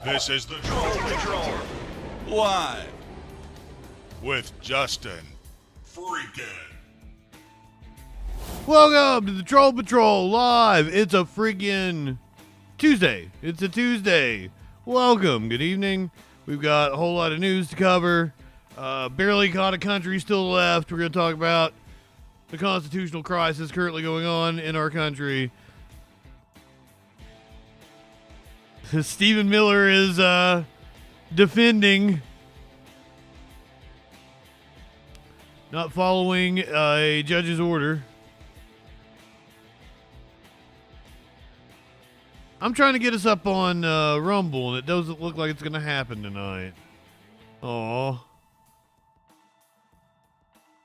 This is the Troll Patrol, live with Justin Freakin. Welcome to the Troll Patrol live. It's a freaking Tuesday. It's a Tuesday. Welcome. Good evening. We've got a whole lot of news to cover. Barely caught a country still left. We're going to talk about the constitutional crisis currently going on in our country. Stephen Miller is defending not following a judge's order. I'm trying to get us up on Rumble, and it doesn't look like it's going to happen tonight. Aw.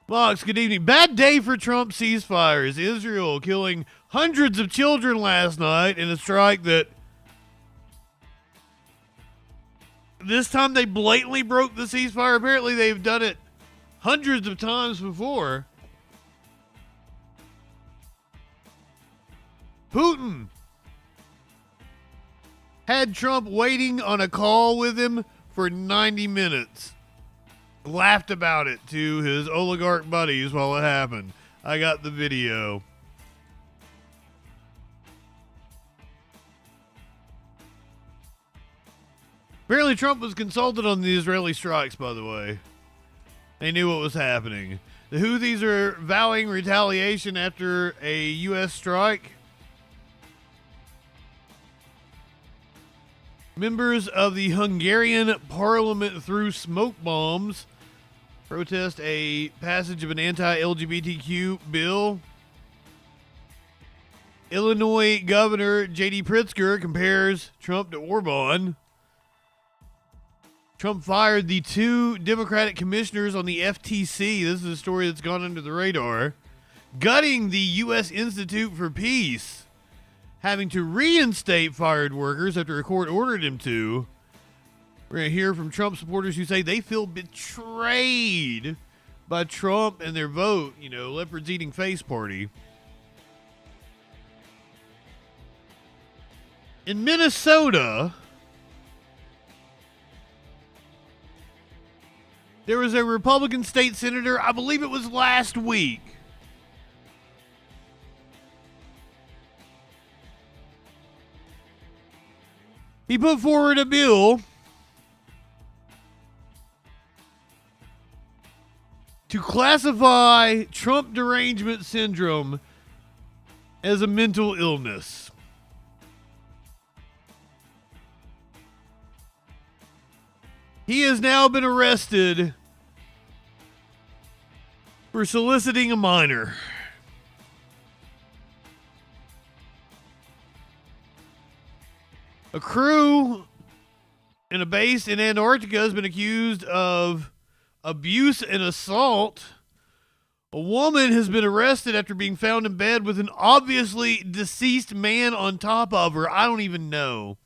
Mox, good evening. Bad day for Trump ceasefires. Israel killing hundreds of children last night in a strike that this time they blatantly broke the ceasefire. Apparently they've done it hundreds of times before. Putin had Trump waiting on a call with him for 90 minutes. Laughed about it to his oligarch buddies while it happened. I got the video. Apparently Trump was consulted on the Israeli strikes, by the way. They knew what was happening. The Houthis are vowing retaliation after a U.S. strike. Members of the Hungarian parliament threw smoke bombs, protest a passage of an anti-LGBTQ bill. Illinois Governor J.D. Pritzker compares Trump to Orban. Trump fired the 2 Democratic commissioners on the FTC. This is a story that's gone under the radar. Gutting the U.S. Institute for Peace, having to reinstate fired workers after a court ordered him to. We're going to hear from Trump supporters who say they feel betrayed by Trump and their vote, leopards eating face party. In Minnesota, there was a Republican state senator, I believe it was last week, he put forward a bill to classify Trump derangement syndrome as a mental illness. He has now been arrested for soliciting a minor. A crew in a base in Antarctica has been accused of abuse and assault. A woman has been arrested after being found in bed with an obviously deceased man on top of her. I don't even know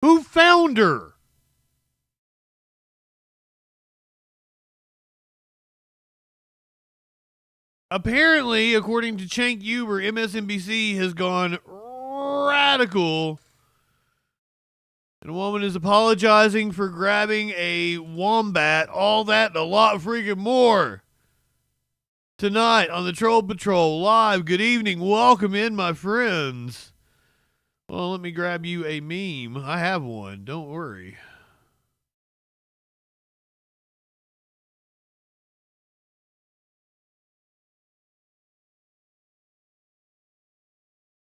who found her. Apparently, according to Cenk Uygur, MSNBC has gone radical. And a woman is apologizing for grabbing a wombat. All that and a lot freaking more. Tonight on the Troll Patrol live. Good evening. Welcome in, my friends. Well, let me grab you a meme. I have one. Don't worry.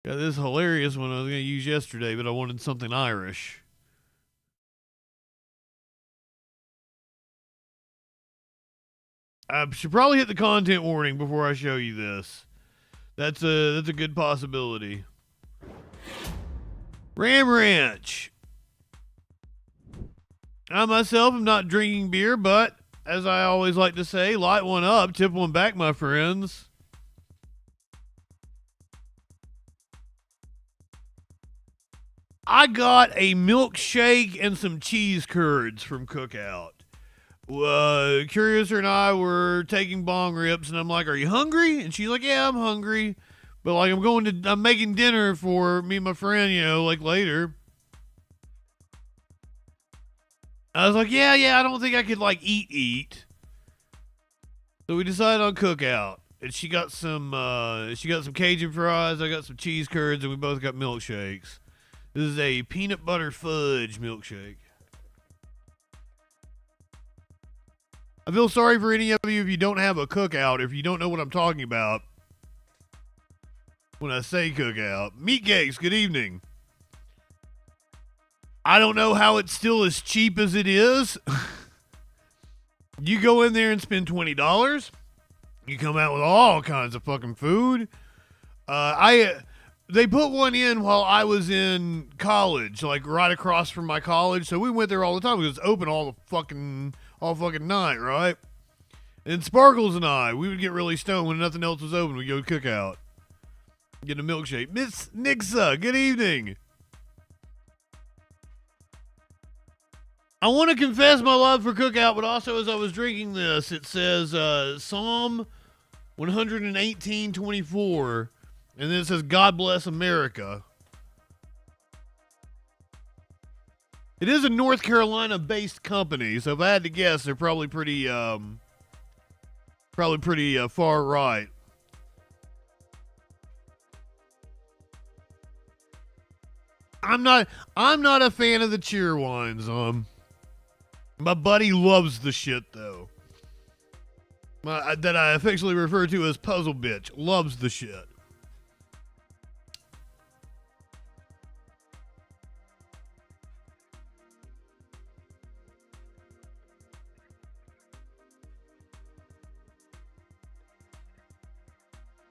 Got this hilarious one I was going to use yesterday, but I wanted something Irish. I should probably hit the content warning before I show you this. That's a good possibility. Ram Ranch. I myself am not drinking beer, but as I always like to say, light one up, tip one back, my friends. I got a milkshake and some cheese curds from Cookout. Curiouser and I were taking bong rips, and I'm like, "Are you hungry?" And she's like, "Yeah, I'm hungry." But like I'm making dinner for me and my friend, you know, like later. I was like, yeah, I don't think I could like eat. So we decided on cookout. And she got some Cajun fries, I got some cheese curds, and we both got milkshakes. This is a peanut butter fudge milkshake. I feel sorry for any of you if you don't have a cookout, if you don't know what I'm talking about when I say cookout. Meat cakes, good evening. I don't know how it's still as cheap as it is. You go in there and spend $20. You come out with all kinds of fucking food. They put one in while I was in college, like right across from my college. So we went there all the time because it's open all fucking night, right? And Sparkles and I, we would get really stoned when nothing else was open. We'd go cook out, get a milkshake. Miss Nixa, good evening. I want to confess my love for cookout, but also as I was drinking this, it says Psalm 118:24, and then it says God bless America. It is a North Carolina-based company, so if I had to guess, they're probably pretty far right. I'm not a fan of the cheer wines. My buddy loves the shit though. That I affectionately refer to as Puzzle Bitch loves the shit.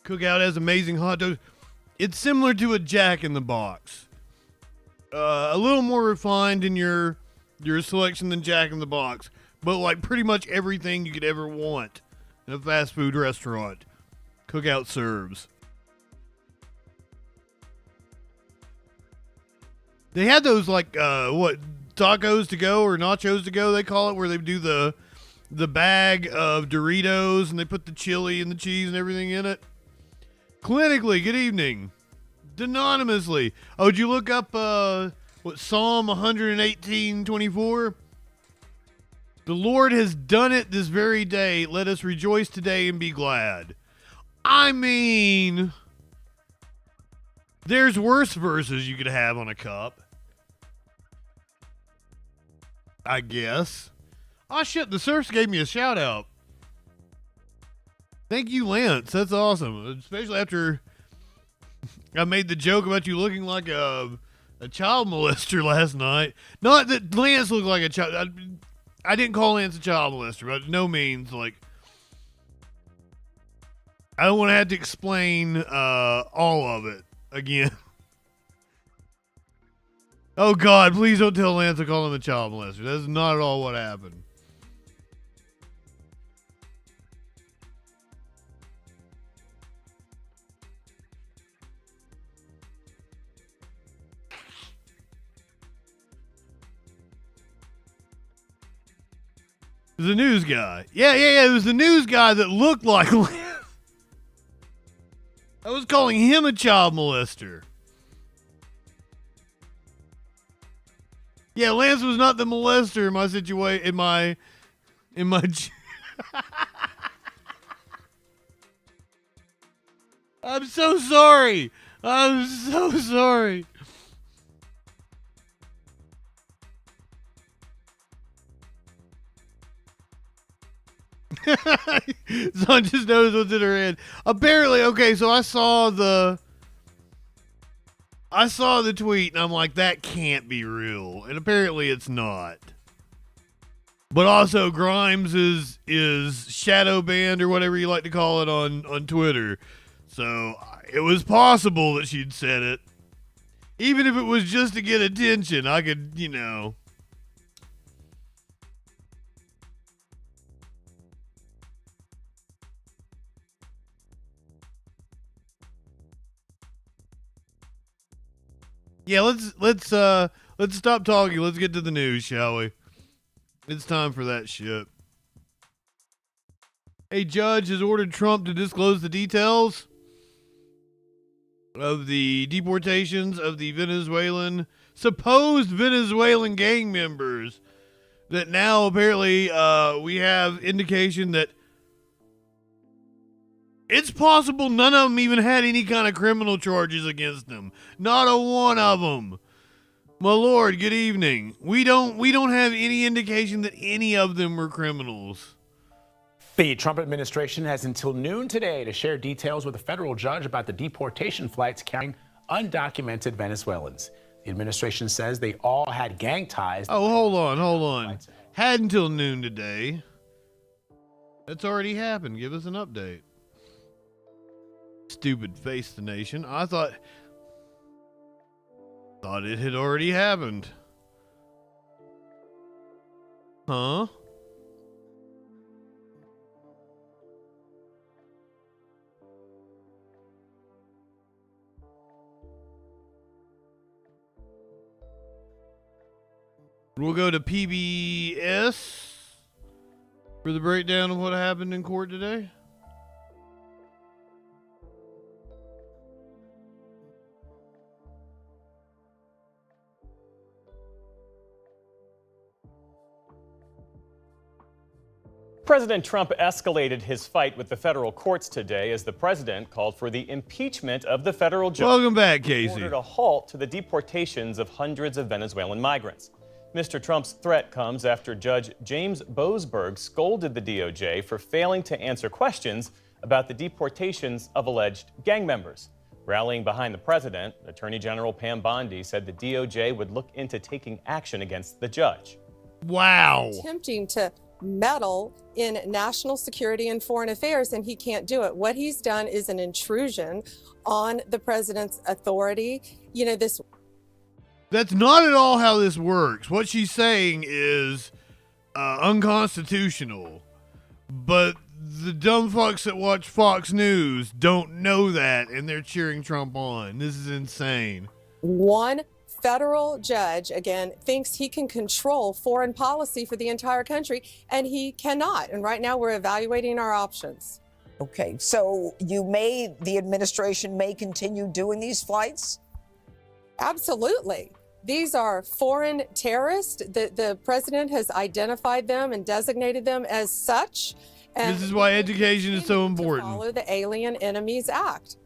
Cookout has amazing hot dogs. It's similar to a Jack in the Box. A little more refined in your selection than Jack in the Box, but like pretty much everything you could ever want in a fast food restaurant, Cookout serves. They had those like tacos to go or nachos to go they call it, where they do the bag of Doritos and they put the chili and the cheese and everything in it. Clinically, good evening. Anonymously. Oh, did you look up Psalm 118:24? The Lord has done it this very day. Let us rejoice today and be glad. I mean, there's worse verses you could have on a cup, I guess. Oh shit, the Surfs gave me a shout out. Thank you, Lance. That's awesome. Especially after I made the joke about you looking like a child molester last night. Not that Lance looked like a child. I didn't call Lance a child molester, but no means. Like, I don't want to have to explain all of it again. Oh God, please don't tell Lance I call him a child molester. That's not at all what happened. It was the news guy. Yeah. It was the news guy that looked like Lance. I was calling him a child molester. Yeah, Lance was not the molester in my situation. In my. I'm so sorry. I'm so sorry. Son just knows what's in her head. Apparently, okay, so I saw the tweet and I'm like, that can't be real. And apparently it's not. But also Grimes is shadow banned or whatever you like to call it on Twitter. So it was possible that she'd said it. Even if it was just to get attention, I could, you know. Yeah, let's stop talking. Let's get to the news, shall we? It's time for that shit. A judge has ordered Trump to disclose the details of the deportations of the supposed Venezuelan gang members, that now apparently we have indication that it's possible none of them even had any kind of criminal charges against them. Not a one of them. My lord, good evening. We don't have any indication that any of them were criminals. The Trump administration has until noon today to share details with a federal judge about the deportation flights carrying undocumented Venezuelans. The administration says they all had gang ties. Oh, hold on. Had until noon today. That's already happened. Give us an update. Stupid face the nation. I thought it had already happened. Huh? We'll go to PBS for the breakdown of what happened in court today. President Trump escalated his fight with the federal courts today as the president called for the impeachment of the federal judge. Welcome back, Casey. Ordered a halt to the deportations of hundreds of Venezuelan migrants. Mr. Trump's threat comes after Judge James Boasberg scolded the DOJ for failing to answer questions about the deportations of alleged gang members. Rallying behind the president, Attorney General Pam Bondi said the DOJ would look into taking action against the judge. Wow. Attempting to meddle in national security and foreign affairs, and he can't do it. What he's done is an intrusion on the president's authority. You know, That's not at all how this works. What she's saying is unconstitutional. But the dumb fucks that watch Fox News don't know that, and they're cheering Trump on. This is insane. one federal judge, again, thinks he can control foreign policy for the entire country, and he cannot. And right now we're evaluating our options. Okay, so the administration may continue doing these flights? Absolutely. These are foreign terrorists. The president has identified them and designated them as such. And this is why education is so important. Follow the Alien Enemies Act.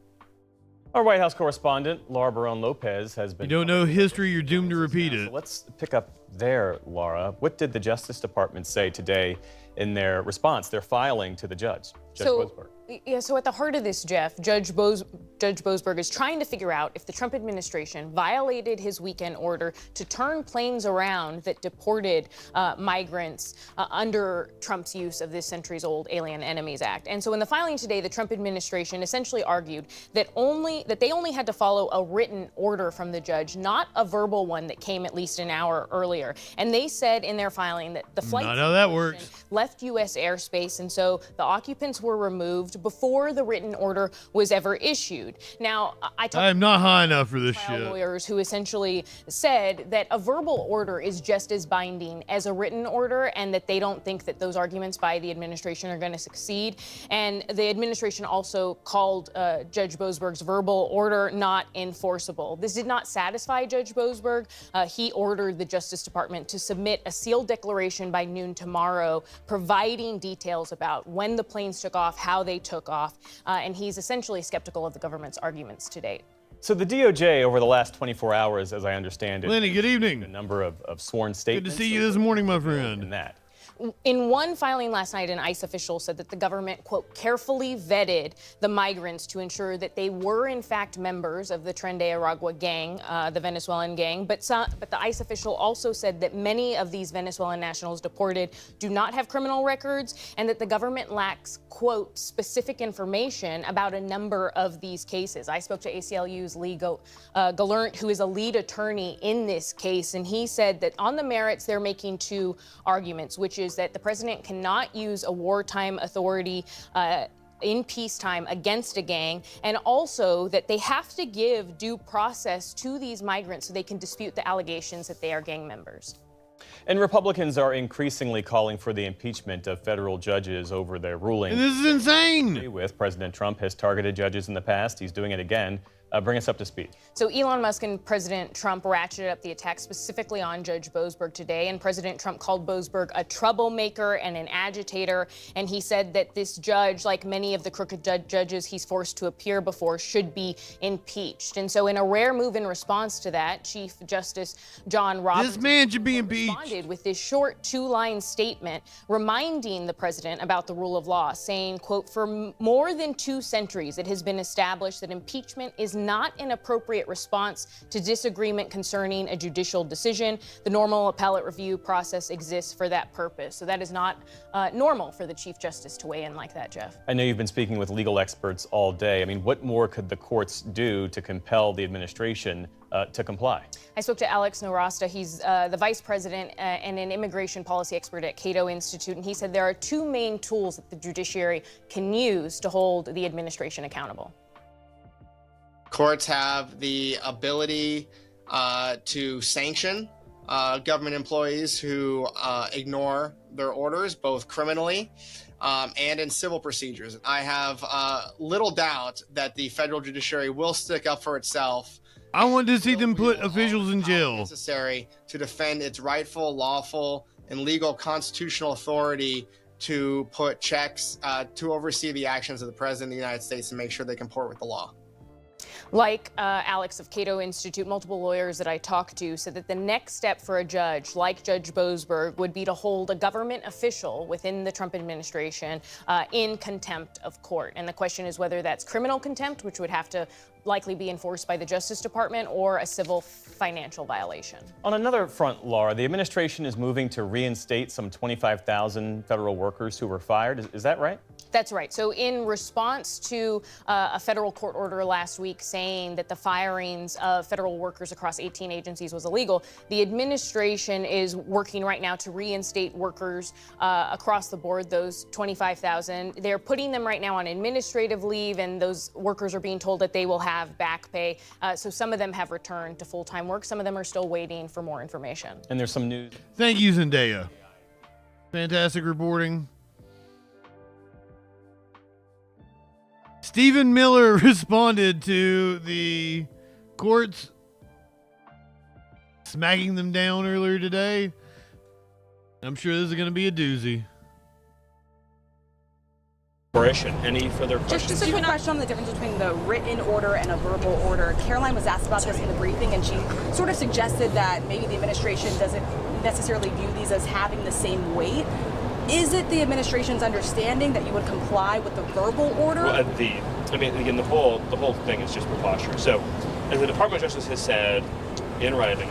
Our White House correspondent, Laura Barone Lopez, has been... You don't know history, you're doomed to repeat it. So let's pick up there, Laura. What did the Justice Department say today in their response, their filing to the judge, Judge Boasberg? Yeah, so at the heart of this, Jeff, Judge Boasberg is trying to figure out if the Trump administration violated his weekend order to turn planes around that deported migrants under Trump's use of this centuries-old Alien Enemies Act. And so in the filing today, the Trump administration essentially argued that they only had to follow a written order from the judge, not a verbal one that came at least an hour earlier. And they said in their filing that the flight left U.S. airspace, and so the occupants were removed before the written order was ever issued. Now, I am not high enough for this shit. Lawyers who essentially said that a verbal order is just as binding as a written order, and that they don't think that those arguments by the administration are going to succeed. And the administration also called Judge Boasberg's verbal order not enforceable. This did not satisfy Judge Boasberg. He ordered the Justice Department to submit a sealed declaration by noon tomorrow, providing details about when the planes took off, how they took off, and he's essentially skeptical of the government's arguments to date. So the DOJ over the last 24 hours, as I understand it, Lenny, good evening. A number of sworn statements. Good to see you this morning, my friend. And that. In one filing last night, an ICE official said that the government, quote, carefully vetted the migrants to ensure that they were in fact members of the Tren de Aragua gang, the Venezuelan gang. But the ICE official also said that many of these Venezuelan nationals deported do not have criminal records, and that the government lacks, quote, specific information about a number of these cases. I spoke to ACLU's Lee Gallant, who is a lead attorney in this case, and he said that on the merits, they're making two arguments, which is that the president cannot use a wartime authority in peacetime against a gang, and also that they have to give due process to these migrants so they can dispute the allegations that they are gang members. And Republicans are increasingly calling for the impeachment of federal judges over their rulings. And this is insane. With President Trump has targeted judges in the past. He's doing it again Bring us up to speed. So Elon Musk and President Trump ratcheted up the attack specifically on Judge Boasberg today, and President Trump called Boasberg a troublemaker and an agitator, and he said that this judge, like many of the crooked judges he's forced to appear before, should be impeached. And so in a rare move in response to that, Chief Justice John Roberts This man should be impeached. responded with this short 2-line statement reminding the president about the rule of law, saying, quote, "For more than 2 centuries, it has been established that impeachment is not an appropriate response to disagreement concerning a judicial decision. The normal appellate review process exists for that purpose." So that is not normal for the Chief Justice to weigh in like that, Jeff. I know you've been speaking with legal experts all day. I mean, what more could the courts do to compel the administration to comply? I spoke to Alex Nowrasta. He's the vice president and an immigration policy expert at Cato Institute, and he said there are 2 main tools that the judiciary can use to hold the administration accountable. Courts have the ability to sanction government employees who ignore their orders, both criminally and in civil procedures. I have little doubt that the federal judiciary will stick up for itself. I want to see them put officials in jail. Necessary to defend its rightful, lawful, and legal constitutional authority to put checks to oversee the actions of the president of the United States and make sure they comport with the law. Like Alex of Cato Institute, multiple lawyers that I talked to said that the next step for a judge like Judge Boasberg would be to hold a government official within the Trump administration in contempt of court. And the question is whether that's criminal contempt, which would have to likely be enforced by the Justice Department, or a civil financial violation. On another front, Laura, the administration is moving to reinstate some 25,000 federal workers who were fired. Is that right? That's right. So in response to a federal court order last week saying that the firings of federal workers across 18 agencies was illegal, the administration is working right now to reinstate workers across the board, those 25,000. They're putting them right now on administrative leave, and those workers are being told that they will have back pay. So some of them have returned to full-time work. Some of them are still waiting for more information. And there's some news. Thank you, Zendaya. Fantastic reporting. Stephen Miller responded to the courts smacking them down earlier today. I'm sure this is going to be a doozy. Any further questions? Just a quick question on the difference between the written order and a verbal order. Caroline was asked about this in the briefing, and she sort of suggested that maybe the administration doesn't necessarily view these as having the same weight. Is it the administration's understanding that you would comply with the verbal order? Well, again, the whole thing is just preposterous. So, as the Department of Justice has said in writing,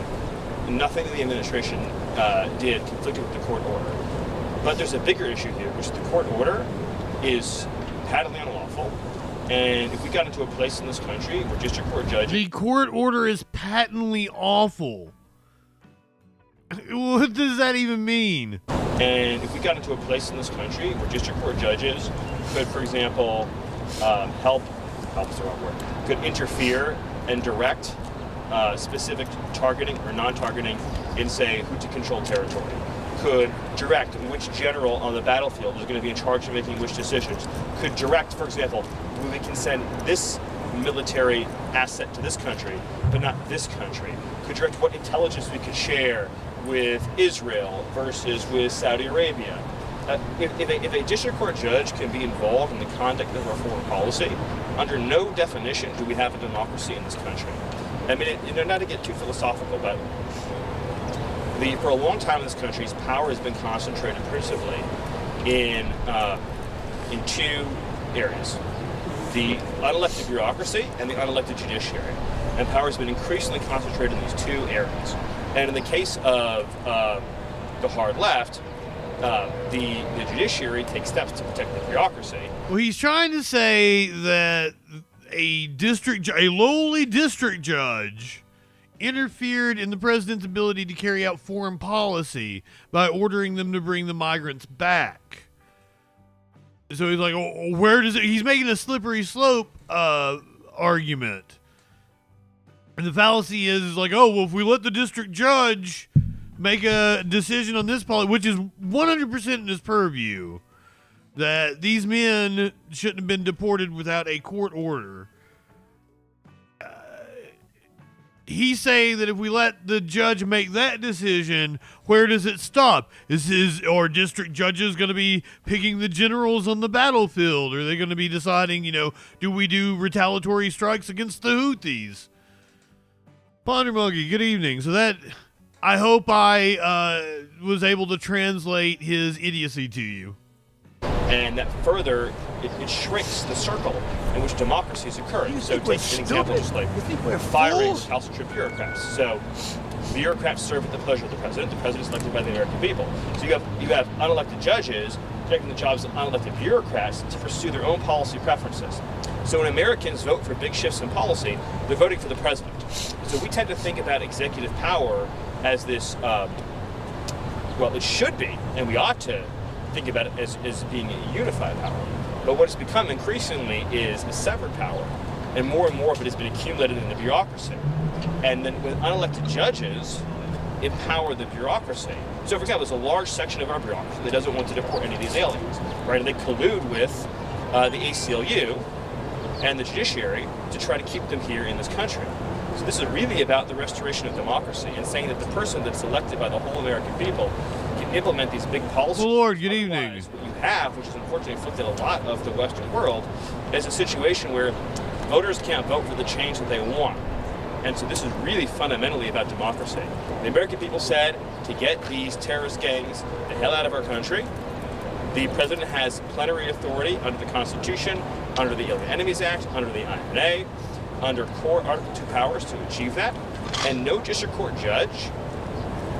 nothing that the administration did conflicted with the court order. But there's a bigger issue here, which is the court order is patently unlawful. And if we got into a place in this country where district court judges... The court order is patently awful. What does that even mean? And if we got into a place in this country where district court judges could, for example, help is the wrong word, could interfere and direct specific targeting or non-targeting in, say, who to control territory, could direct which general on the battlefield is going to be in charge of making which decisions, could direct, for example, we can send this military asset to this country, but not this country, could direct what intelligence we could share with Israel versus with Saudi Arabia. If a district court judge can be involved in the conduct of our foreign policy, under no definition do we have a democracy in this country. I mean, not to get too philosophical, but for a long time in this country, power has been concentrated principally in 2 areas: the unelected bureaucracy and the unelected judiciary. And power has been increasingly concentrated in these 2 areas. And in the case of the hard left, the judiciary takes steps to protect the bureaucracy. Well, he's trying to say that a lowly district judge interfered in the president's ability to carry out foreign policy by ordering them to bring the migrants back. So he's like, he's making a slippery slope argument. And the fallacy is like, if we let the district judge make a decision on this policy, which is 100% in his purview, that these men shouldn't have been deported without a court order. he's saying that if we let the judge make that decision, where does it stop? Are district judges going to be picking the generals on the battlefield? Are they going to be deciding, do we do retaliatory strikes against the Houthis? Ponder Monkey, good evening. So I hope I was able to translate his idiocy to you. And that further, it shrinks the circle in which democracies occur. So take an example, just like firing recalcitrant bureaucrats. So bureaucrats serve at the pleasure of the president. The president is elected by the American people. So you have unelected judges taking the jobs of unelected bureaucrats to pursue their own policy preferences. So when Americans vote for big shifts in policy, they're voting for the president. So we tend to think about executive power as this, well, it should be, and we ought to think about it as being a unified power. But what it's become increasingly is a severed power, and more of it has been accumulated in the bureaucracy. And then with unelected judges, empower the bureaucracy. So for example, there's a large section of our bureaucracy that doesn't want to deport any of these aliens, right? And they collude with the ACLU and the judiciary to try to keep them here in this country. So this is really about the restoration of democracy and saying that the person that's elected by the whole American people can implement these big policies. Lord, good evening. What you have, which is unfortunately afflicted a lot of the Western world, is a situation where voters can't vote for the change that they want. And so this is really fundamentally about democracy. The American people said to get these terrorist gangs the hell out of our country. The president has plenary authority under the Constitution, under the Alien Enemies Act, under the INA, under core Article 2 powers to achieve that. And no district court judge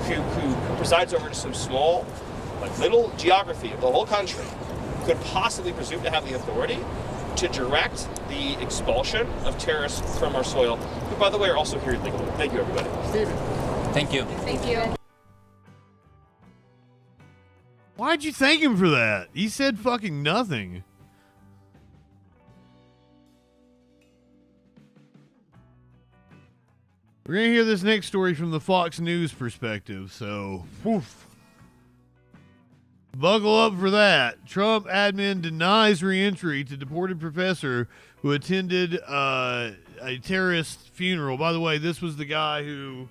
who presides over some small, little geography of the whole country could possibly presume to have the authority to direct the expulsion of terrorists from our soil, who, by the way, are also here illegally. Thank you, everybody. Stephen. Thank you. Thank you. Why'd you thank him for that? He said fucking nothing. We're going to hear this next story from the Fox News perspective, so woof. Buckle up for that. Trump admin denies re-entry to deported professor who attended a terrorist funeral. By the way, this was the guy who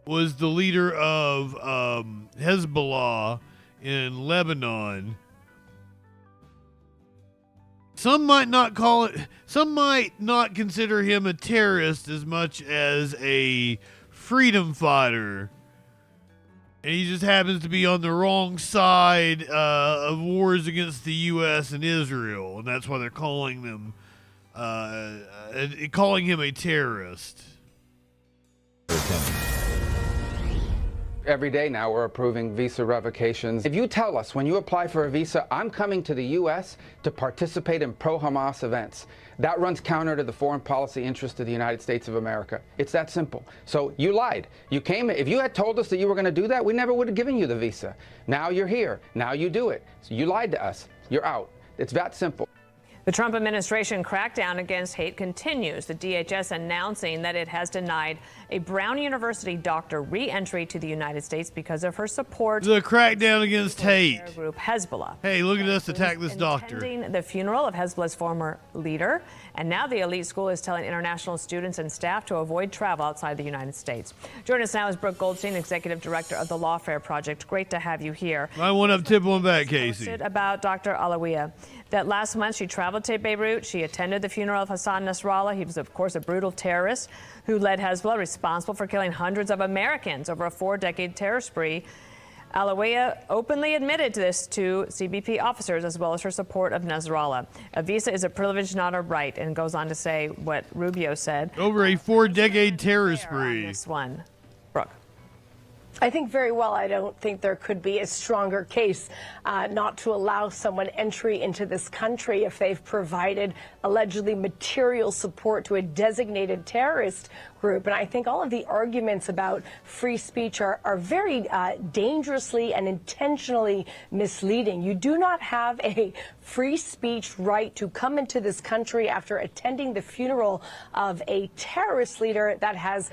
was the leader of Hezbollah in Lebanon. Some might not consider him a terrorist as much as a freedom fighter. And he just happens to be on the wrong side of wars against the U.S. and Israel. And that's why they're calling him a terrorist. Every day now we're approving visa revocations. If you tell us when you apply for a visa, I'm coming to the U.S. to participate in pro-Hamas events, that runs counter to the foreign policy interest of the United States of America. It's that simple. So you lied. You came. If you had told us that you were going to do that, we never would have given you the visa. Now you're here. Now you do it. So you lied to us. You're out. It's that simple. The Trump administration crackdown against hate continues. The DHS announcing that it has denied a Brown University doctor re-entry to the United States because of her support. The crackdown against hate. Group Hezbollah. Hey, look at us attack this doctor. Attending the funeral of Hezbollah's former leader, and now the elite school is telling international students and staff to avoid travel outside the United States. Joining us now is Brooke Goldstein, executive director of the Lawfare Project. Great to have you here. I want to tip one back, Casey. About Dr. Alawiya. That last month she traveled to Beirut. She attended the funeral of Hassan Nasrallah. He was, of course, a brutal terrorist who led Hezbollah, responsible for killing hundreds of Americans over a 4-decade terror spree. Alawiya openly admitted to this to CBP officers, as well as her support of Nasrallah. A visa is a privilege, not a right, and goes on to say what Rubio said. Over a 4-decade terror spree. This one. Brooke. I think very well. I don't think there could be a stronger case not to allow someone entry into this country if they've provided allegedly material support to a designated terrorist group. And I think all of the arguments about free speech are very dangerously and intentionally misleading. You do not have a free speech right to come into this country after attending the funeral of a terrorist leader that has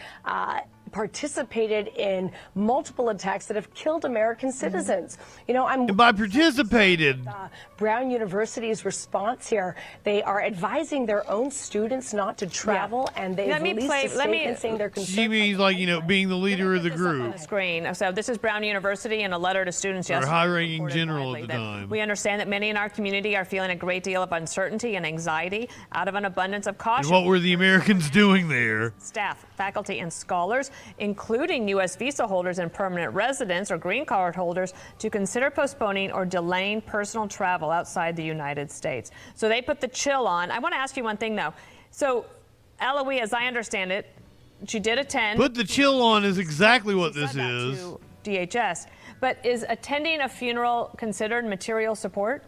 participated in multiple attacks that have killed American citizens. You know, And by participated, Brown University's response here, they are advising their own students not to travel, and they've released a statement saying they're concerned. she means like, you know, being the leader of the On group. the screen. So this is Brown University in a letter to students Or yesterday. high-ranking reported general widely at the that time. We understand that many in our community are feeling a great deal of uncertainty and anxiety out of an abundance of And caution. what were the Americans doing there? Staff, faculty, and scholars, including U.S. visa holders and permanent residents or green card holders, to consider postponing or delaying personal travel outside the United States. So they put the chill on. I want to ask you one thing, though. So Eloise, as I understand it, she did attend. Put the chill on is exactly what this is. To DHS. But is attending a funeral considered material support?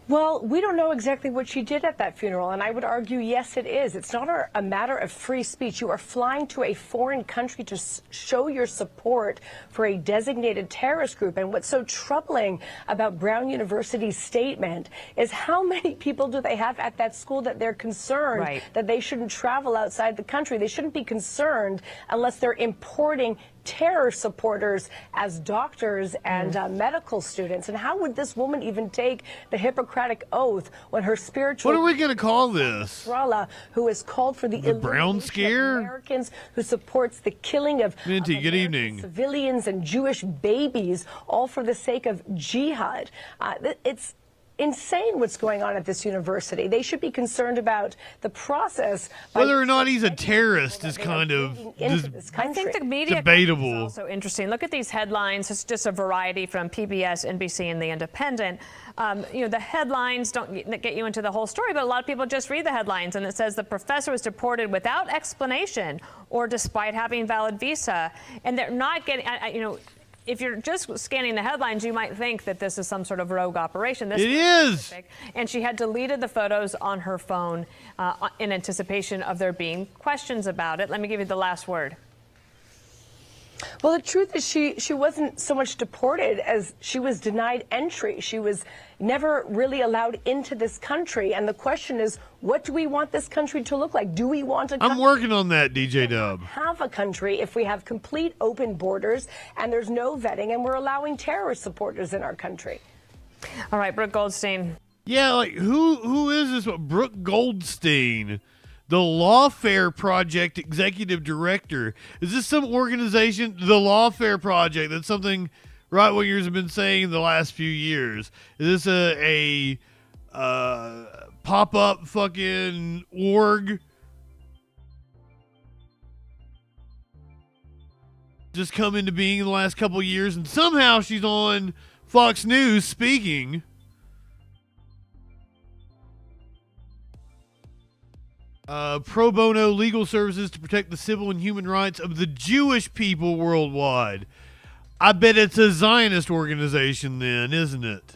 Well, we don't know exactly what she did at that funeral, and I would argue, yes, it is. It's not a matter of free speech. You are flying to a foreign country to show your support for a designated terrorist group. And what's so troubling about Brown University's statement is how many people do they have at that school that they're concerned that they shouldn't travel outside the country. They shouldn't be concerned unless they're importing terror supporters as doctors and medical students. And how would this woman even take the Hippocratic Oath when her spiritual... What are we going to call this? Who has called for the Brown Scare? Americans, who supports the killing of Minty, good evening. civilians and Jewish babies, all for the sake of jihad. It's insane what's going on at this university. They should be concerned about the process. Whether or not he's a terrorist is kind of I think the media debatable. is also interesting. Look at these headlines. It's just a variety from PBS, NBC, and The Independent. You know, the headlines don't get you into the whole story, but a lot of people just read the headlines, and it says the professor was deported without explanation or despite having valid visa, and they're not getting, you know, if you're just scanning the headlines, you might think that this is some sort of rogue operation. This is specific. And she had deleted the photos on her phone in anticipation of there being questions about it. Let me give you the last word. Well, the truth is she wasn't so much deported as she was denied entry. She was never really allowed into this country. And the question is, what do we want this country to look like? Do we want a country? I'm working on that, DJ Dub. Have a country if we have complete open borders and there's no vetting and we're allowing terrorist supporters in our country? All right, Brooke Goldstein. Yeah, like who is this? Brooke Goldstein, the Lawfare Project executive director. Is this some organization? The Lawfare Project. That's something right wingers have been saying the last few years. Is this a pop-up fucking org? Just come into being in the last couple of years, and somehow she's on Fox News speaking. Pro bono legal services to protect the civil and human rights of the Jewish people worldwide. I bet it's a Zionist organization then, isn't it?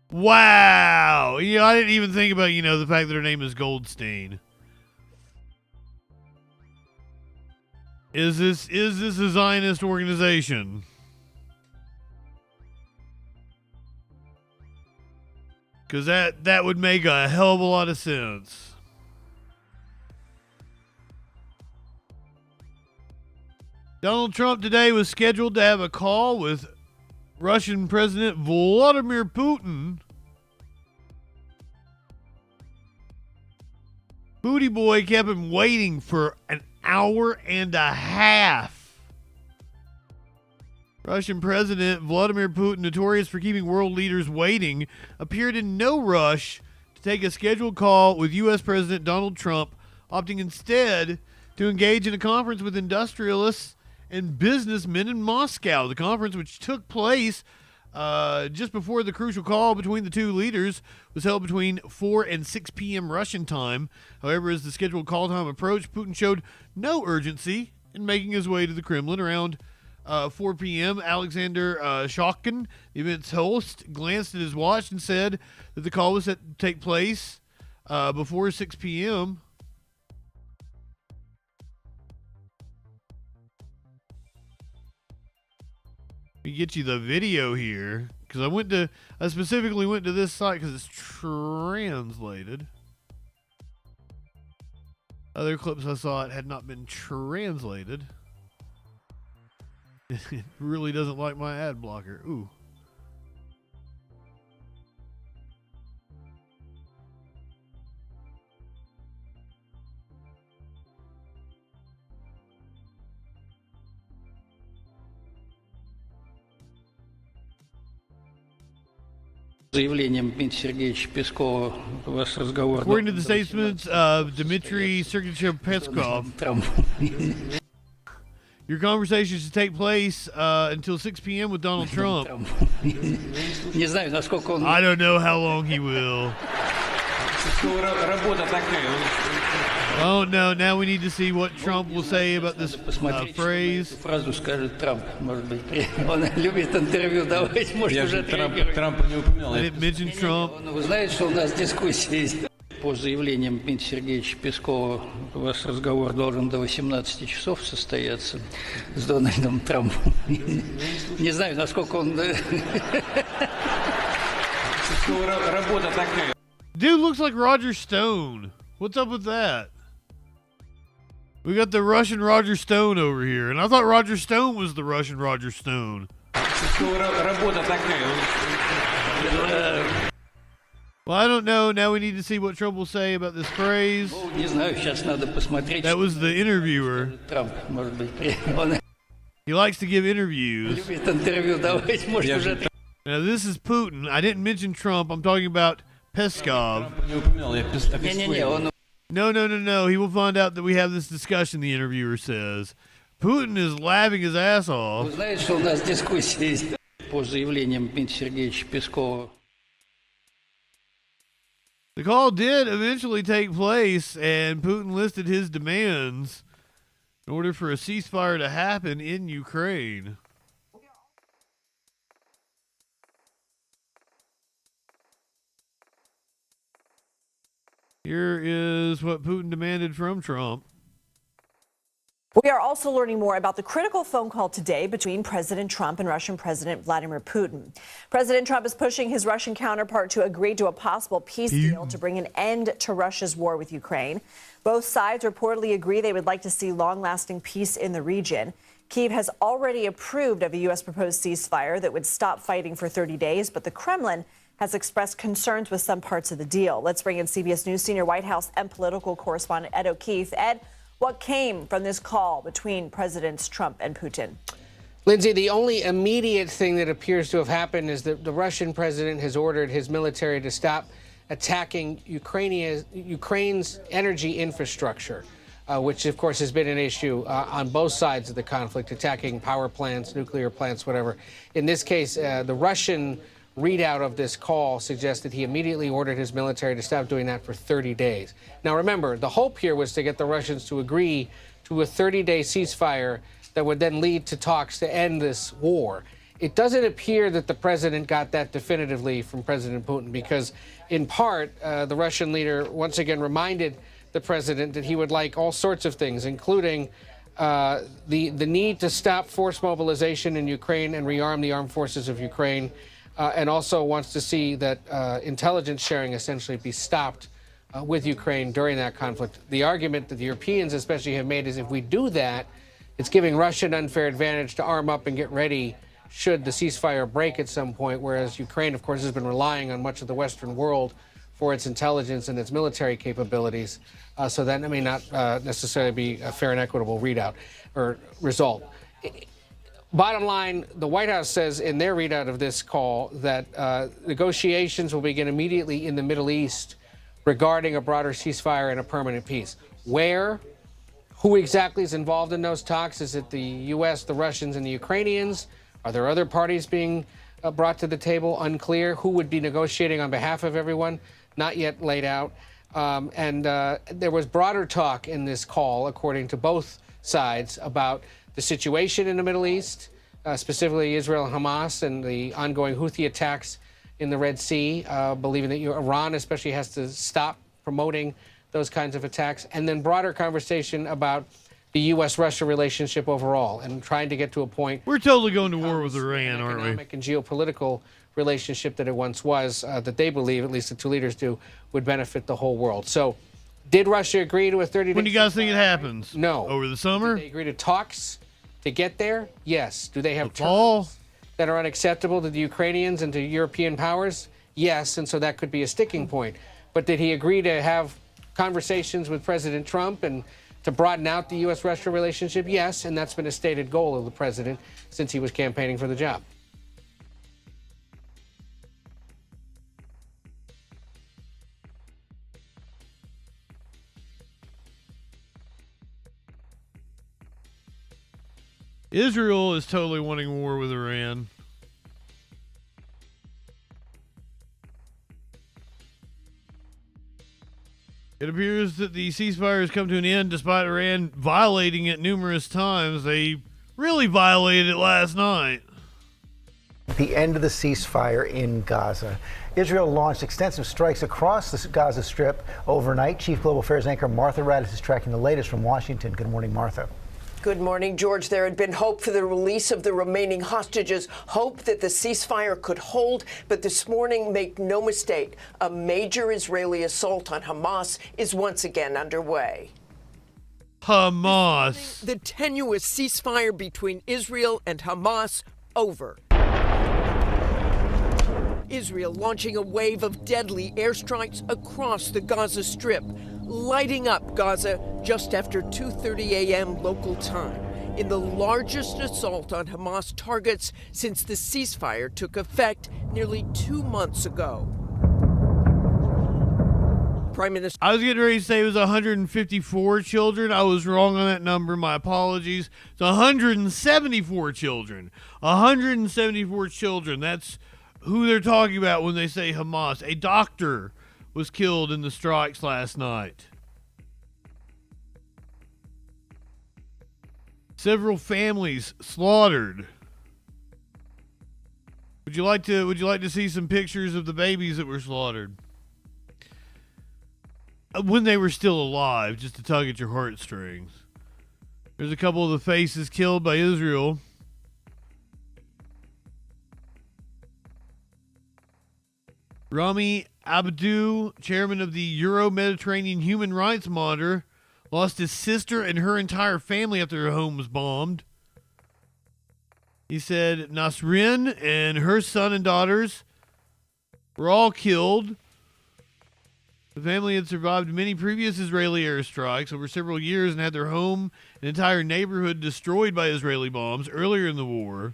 Wow. You know, I didn't even think about, you know, the fact that her name is Goldstein. Is this a Zionist organization? Because that would make a hell of a lot of sense. Donald Trump today was scheduled to have a call with Russian President Vladimir Putin. Booty Boy kept him waiting for an hour and a half. Russian President Vladimir Putin, notorious for keeping world leaders waiting, appeared in no rush to take a scheduled call with U.S. President Donald Trump, opting instead to engage in a conference with industrialists and businessmen in Moscow. The conference, which took place just before the crucial call between the two leaders, was held between 4 and 6 p.m. Russian time. However, as the scheduled call time approached, Putin showed no urgency in making his way to the Kremlin. Around 4 p.m., Alexander Shokin, the event's host, glanced at his watch and said that the call was set to take place before 6 p.m. Let me get you the video here, because I specifically went to this site because it's translated. Other clips I saw it had not been translated. It really doesn't like my ad blocker. Ooh. Заявлением Дмитрия Сергеевича Пескова у вас разговор. According to the statements of Dmitry Sergeyevich Peskov, your conversation should take place until 6 p.m. with Donald Trump. Не знаю, насколько он... I don't know how long he will. Работа такая. Oh no, now we need to see what Trump will say about this phrase. Фразу скажет Трамп, может быть. Он любит интервью давать, может уже Трампа не упоминал. I didn't mention Trump. Вы знаете, что у нас дискуссия по заявлениям Дмитрия Сергеевича Пескова. У вас разговор должен до 18 часов состояться с Дональдом Трампом. Не знаю, насколько он... Работа такая. Dude looks like Roger Stone. What's up with that? We got the Russian Roger Stone over here, and I thought Roger Stone was the Russian Roger Stone. Well, I don't know. Now we need to see what Trump will say about this phrase. That was the interviewer. He likes to give interviews. Now this is Putin. I didn't mention Trump. I'm talking about Peskov. No. He will find out that we have this discussion, the interviewer says. Putin is laughing his ass off. Вы знаете, что у нас дискуссия по заявлениям Дмитрия Сергеевича Пескова. The call did eventually take place, and Putin listed his demands in order for a ceasefire to happen in Ukraine. Here is what Putin demanded from Trump. We are also learning more about the critical phone call today between President Trump and Russian President Vladimir Putin. President Trump is pushing his Russian counterpart to agree to a possible peace deal to bring an end to Russia's war with Ukraine. Both sides reportedly agree they would like to see long-lasting peace in the region. Kyiv has already approved of a U.S. proposed ceasefire that would stop fighting for 30 days, but the Kremlin has expressed concerns with some parts of the deal. Let's bring in CBS News senior White House and political correspondent Ed O'Keefe. Ed, what came from this call between Presidents Trump and Putin? Lindsay, the only immediate thing that appears to have happened is that the Russian president has ordered his military to stop attacking Ukraine's energy infrastructure, which, of course, has been an issue on both sides of the conflict, attacking power plants, nuclear plants, whatever. In this case, the Russian readout of this call suggests that he immediately ordered his military to stop doing that for 30 days. Now, remember, the hope here was to get the Russians to agree to a 30-day ceasefire that would then lead to talks to end this war. It doesn't appear that the president got that definitively from President Putin because, in part, the Russian leader once again reminded the president that he would like all sorts of things, including the need to stop forced mobilization in Ukraine and rearm the armed forces of Ukraine, and also wants to see that intelligence sharing essentially be stopped with Ukraine during that conflict. The argument that the Europeans especially have made is if we do that, it's giving Russia an unfair advantage to arm up and get ready should the ceasefire break at some point, whereas Ukraine, of course, has been relying on much of the Western world for its intelligence and its military capabilities. So that may not necessarily be a fair and equitable readout or result. Bottom line, the White House says in their readout of this call that negotiations will begin immediately in the Middle East regarding a broader ceasefire and a permanent peace. Where? Who exactly is involved in those talks? Is it the U.S., the Russians, and the Ukrainians? Are there other parties being brought to the table? Unclear. Who would be negotiating on behalf of everyone? Not yet laid out. And there was broader talk in this call, according to both sides, about the situation in the Middle East, specifically Israel and Hamas, and the ongoing Houthi attacks in the Red Sea, believing that Iran especially has to stop promoting those kinds of attacks, and then broader conversation about the U.S.-Russia relationship overall and trying to get to a point. We're totally going to war with Iran, aren't we? Economic and geopolitical relationship that it once was, that they believe, at least the two leaders do, would benefit the whole world. So Did Russia agree to a 30-day? When do you guys think it happens? No. Over the summer? Did they agree to talks to get there? Yes. Do they have fall terms that are unacceptable to the Ukrainians and to European powers? Yes, and so that could be a sticking point. But did he agree to have conversations with President Trump and to broaden out the U.S.-Russia relationship? Yes, and that's been a stated goal of the president since he was campaigning for the job. Israel is totally wanting war with Iran. It appears that the ceasefire has come to an end despite Iran violating it numerous times. They really violated it last night. The end of the ceasefire in Gaza. Israel launched extensive strikes across the Gaza Strip overnight. Chief Global Affairs anchor Martha Raddatz is tracking the latest from Washington. Good morning, Martha. Good morning, George. There had been hope for the release of the remaining hostages, hope that the ceasefire could hold. But this morning, make no mistake, a major Israeli assault on Hamas is once again underway. Hamas. The tenuous ceasefire between Israel and Hamas over. Israel launching a wave of deadly airstrikes across the Gaza Strip, lighting up Gaza just after 2:30 a.m. local time in the largest assault on Hamas targets since the ceasefire took effect nearly 2 months ago. Prime Minister. I was getting ready to say it was 154 children. I was wrong on that number. My apologies. It's 174 children. 174 children. That's who they're talking about when they say Hamas. A doctor was killed in the strikes last night. Several families slaughtered. Would you like to see some pictures of the babies that were slaughtered? When they were still alive, just to tug at your heartstrings. There's a couple of the faces killed by Israel. Rami Abdou, chairman of the Euro-Mediterranean Human Rights Monitor, lost his sister and her entire family after their home was bombed. He said Nasrin and her son and daughters were all killed. The family had survived many previous Israeli airstrikes over several years and had their home and entire neighborhood destroyed by Israeli bombs earlier in the war.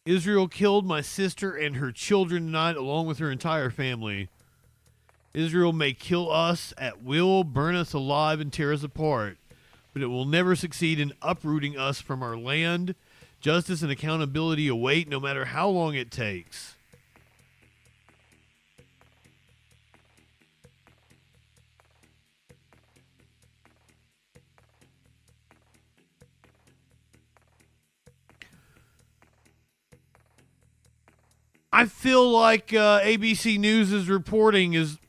Israel killed my sister and her children tonight, along with her entire family. Israel may kill us at will, burn us alive, and tear us apart, but it will never succeed in uprooting us from our land. Justice and accountability await, no matter how long it takes. I feel like ABC News' reporting is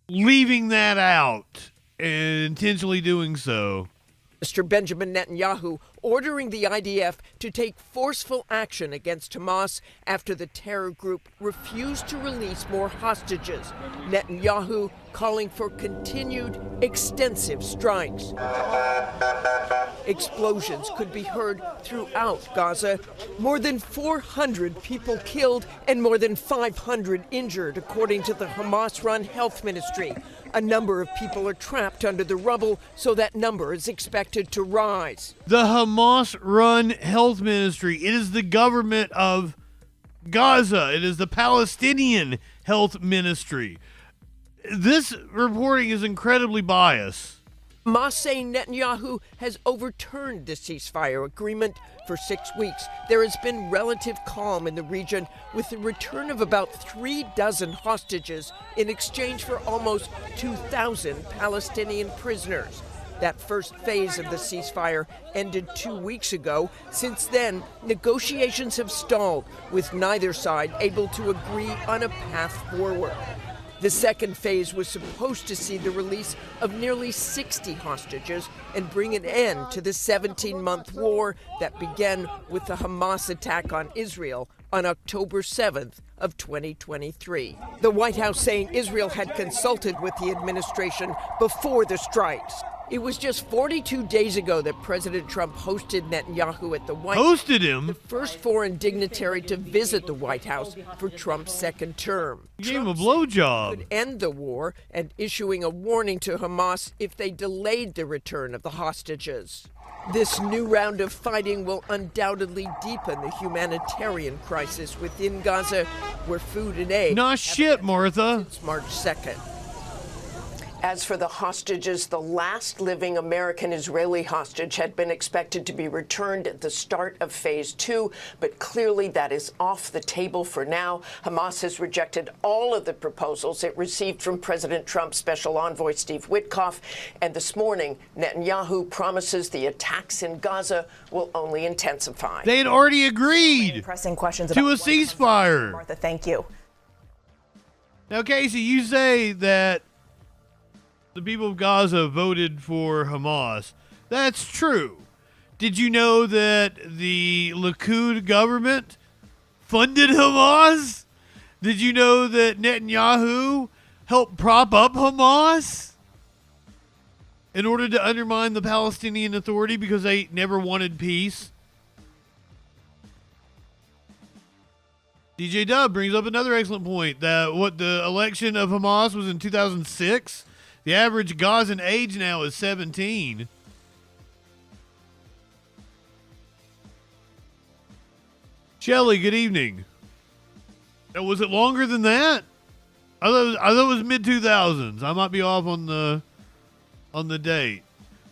leaving that out and intentionally doing so. Mr. Benjamin Netanyahu ordering the IDF to take forceful action against Hamas after the terror group refused to release more hostages. Netanyahu calling for continued extensive strikes. Explosions could be heard throughout Gaza. More than 400 people killed and more than 500 injured, according to the Hamas-run health ministry. A number of people are trapped under the rubble, so that number is expected to rise. The Hamas-run health ministry, it is the government of Gaza. It is the Palestinian health ministry. This reporting is incredibly biased. Hamas saying Netanyahu has overturned the ceasefire agreement for 6 weeks. There has been relative calm in the region, with the return of about 36 hostages in exchange for almost 2,000 Palestinian prisoners. That first phase of the ceasefire ended 2 weeks ago. Since then, negotiations have stalled, with neither side able to agree on a path forward. The second phase was supposed to see the release of nearly 60 hostages and bring an end to the 17-month war that began with the Hamas attack on Israel on October 7th of 2023. The White House saying Israel had consulted with the administration before the strikes. It was just 42 days ago that President Trump hosted Netanyahu at the White House. Hosted him? The first foreign dignitary to visit the White House for Trump's second term. Gave him a blowjob. Could end the war and issuing a warning to Hamas if they delayed the return of the hostages. This new round of fighting will undoubtedly deepen the humanitarian crisis within Gaza, where food and aid. Nah, shit, Martha. Since March 2nd. As for the hostages, the last living American-Israeli hostage had been expected to be returned at the start of Phase 2, but clearly that is off the table for now. Hamas has rejected all of the proposals it received from President Trump's special envoy, Steve Witkoff, and this morning, Netanyahu promises the attacks in Gaza will only intensify. They had already agreed Pressing questions to a ceasefire. Martha, thank you. Now, Casey, you say that the people of Gaza voted for Hamas. That's true. Did you know that the Likud government funded Hamas? Did you know that Netanyahu helped prop up Hamas in order to undermine the Palestinian Authority because they never wanted peace? DJ Dub brings up another excellent point that what the election of Hamas was in 2006. The average Gazan age now is 17. Shelley, good evening. Was it longer than that? I thought it was mid-2000s. I might be off on the date.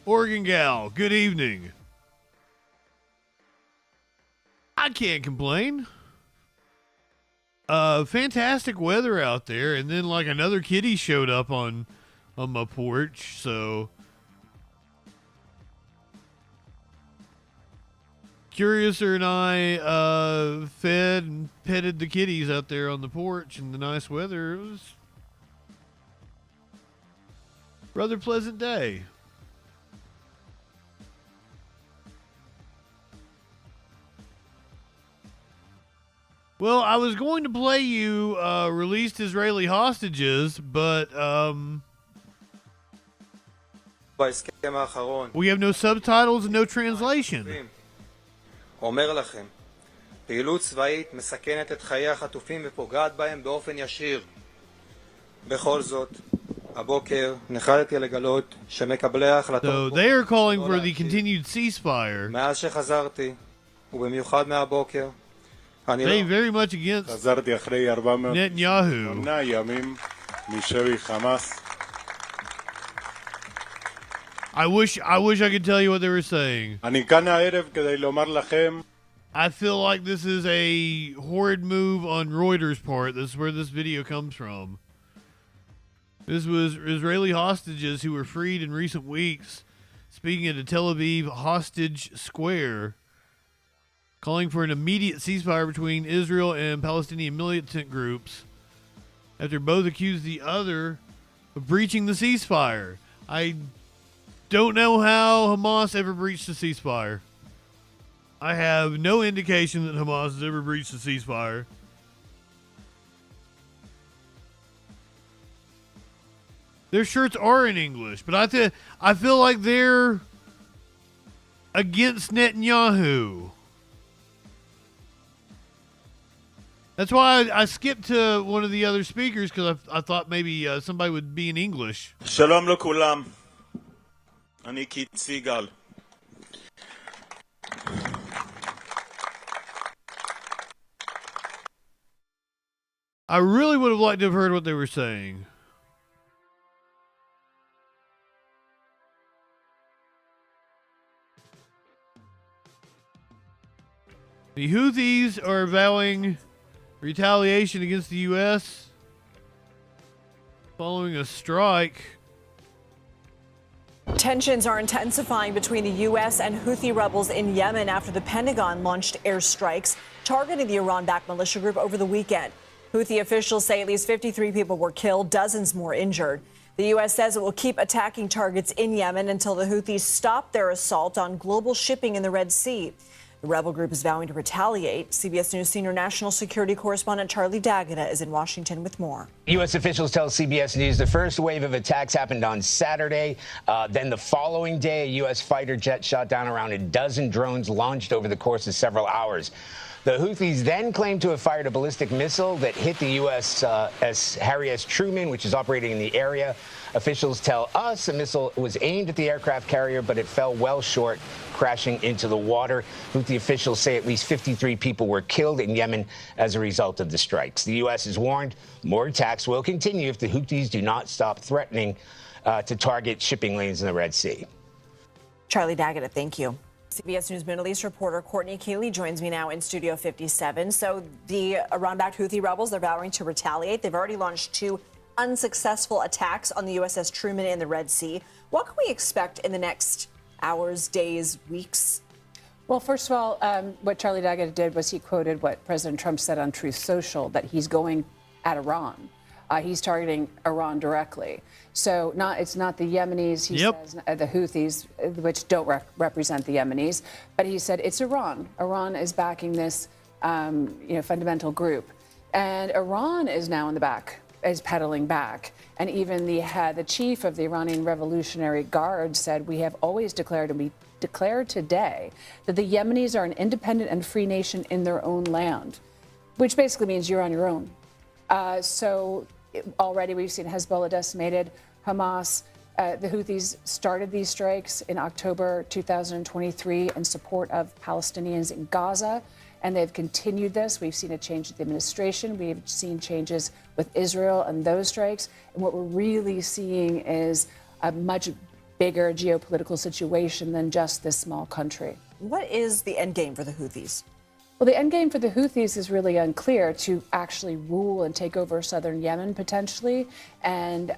Oregon Gal, good evening. I can't complain. Fantastic weather out there, and then like another kitty showed up on my porch, so Curiouser and I fed and petted the kitties out there on the porch in the nice weather. It was a rather pleasant day. Well, I was going to play you released Israeli hostages, but we have no subtitles and no translation. אומר לכם, פעילות צבאית מסכנת את חיי החטופים ופוגעת בהם באופן ישיר. בכל זאת, הבוקר נחרדתי לגלות שמקבלי ההחלטות So they are calling for the continued ceasefire. מאז שחזרתי, ובמיוחד מהבוקר, אני They very much against חזרתי אחרי 408 ימים משבי חמאס. I wish I could tell you what they were saying. אני כאן הערב כדי לומר לכם. I feel like this is a horrid move on Reuters' part. This is where this video comes from. This was Israeli hostages who were freed in recent weeks, speaking at a Tel Aviv hostage square, calling for an immediate ceasefire between Israel and Palestinian militant groups after both accused the other of breaching the ceasefire. I don't know how Hamas ever breached the ceasefire. I have no indication that Hamas has ever breached the ceasefire. Their shirts are in English, but I feel like they're against Netanyahu. That's why I skipped to one of the other speakers, because I thought maybe somebody would be in English. שלום לכולם. אני קיט סיגל. I really would have liked to have heard what they were saying. The Houthis are vowing retaliation against the U.S. following a strike. Tensions are intensifying between the U.S. and Houthi rebels in Yemen after the Pentagon launched airstrikes targeting the Iran-backed militia group over the weekend. Houthi officials say at least 53 people were killed, dozens more injured. The U.S. says it will keep attacking targets in Yemen until the Houthis stop their assault on global shipping in the Red Sea. The rebel group is vowing to retaliate. CBS News senior national security correspondent Charlie D'Agata is in Washington with more. U.S. officials tell CBS News the first wave of attacks happened on Saturday. Then the following day, a U.S. fighter jet shot down around a dozen drones launched over the course of several hours. The Houthis then claimed to have fired a ballistic missile that hit the USS Harry S. Truman, which is operating in the area. Officials tell us a missile was aimed at the aircraft carrier, but it fell well short, crashing into the water. Houthi officials say at least 53 people were killed in Yemen as a result of the strikes. The U.S. has warned more attacks will continue if the Houthis do not stop threatening to target shipping lanes in the Red Sea. Charlie D'Agata, thank you. CBS News Middle East reporter Courtney Keeley joins me now in Studio 57. So the Iran-backed Houthi rebels, they're vowing to retaliate. They've already launched 2 unsuccessful attacks on the USS Truman in the Red Sea. What can we expect in the next hours, days, weeks? Well, first of all, what Charlie D'Agata did was he quoted what President Trump said on Truth Social, that he's going at Iran. He's targeting Iran directly. So it's not the Yemenis, he says, the Houthis, which don't represent the Yemenis, but he said it's Iran. Iran is backing this fundamental group. And Iran is now in the back, is pedaling back. And even the chief of the Iranian Revolutionary Guard said, we have always declared, and we declare today, that the Yemenis are an independent and free nation in their own land, which basically means you're on your own. Already we've seen Hezbollah decimated, Hamas. The Houthis started these strikes in October 2023 in support of Palestinians in Gaza, and they've continued this. We've seen a change in the administration. We've seen changes with Israel and those strikes. And what we're really seeing is a much bigger geopolitical situation than just this small country. What is the end game for the Houthis? Well, the end game for the Houthis is really unclear, to actually rule and take over southern Yemen potentially. And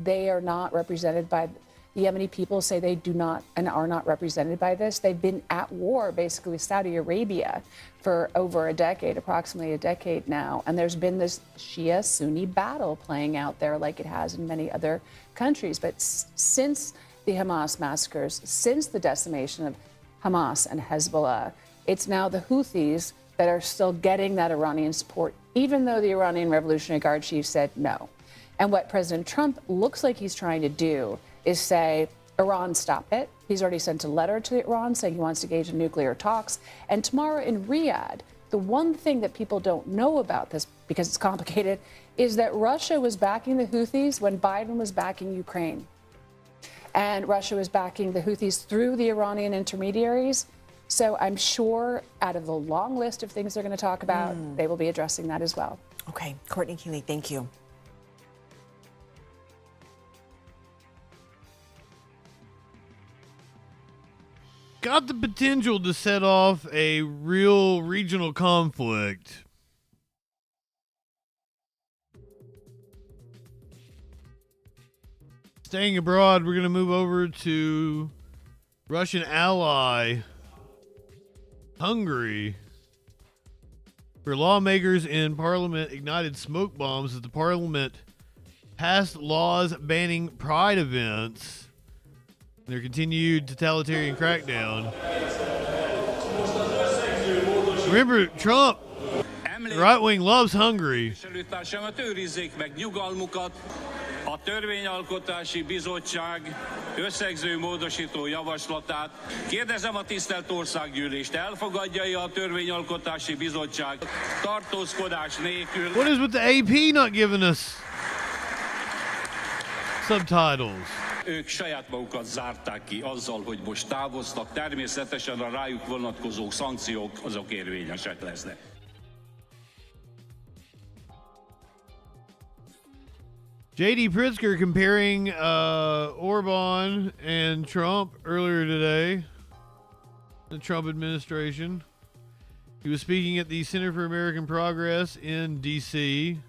they are not represented by, the Yemeni people say they do not and are not represented by this. They've been at war basically with Saudi Arabia for over a decade, approximately a decade now. And there's been this Shia-Sunni battle playing out there like it has in many other countries. But since the Hamas massacres, since the decimation of Hamas and Hezbollah, it's now the Houthis that are still getting that Iranian support, even though the Iranian Revolutionary Guard chief said no. And what President Trump looks like he's trying to do is say, Iran, stop it. He's already sent a letter to Iran saying he wants to engage in nuclear talks. And tomorrow in Riyadh, the one thing that people don't know about this, because it's complicated, is that Russia was backing the Houthis when Biden was backing Ukraine. And Russia was backing the Houthis through the Iranian intermediaries. So I'm sure out of the long list of things they're going to talk about, they will be addressing that as well. Okay. Courtney Keeley, thank you. Got the potential to set off a real regional conflict. Staying abroad, we're going to move over to Russian ally Hungary, where lawmakers in parliament ignited smoke bombs as the parliament passed laws banning pride events. Their continued totalitarian crackdown. Remember, Trump, the right wing, loves Hungary. A Törvényalkotási Bizottság összegző módosító javaslatát. Kérdezem a tisztelt Országgyűlést, elfogadja-e a Törvényalkotási Bizottság tartózkodás nélkül? What is with the AP not giving us subtitles? Ők saját magukat zárták ki azzal, hogy most távoztak. Természetesen a rájuk vonatkozó szankciók azok érvényesek lesznek. J.D. Pritzker comparing Orban and Trump earlier today, the Trump administration. He was speaking at the Center for American Progress in D.C.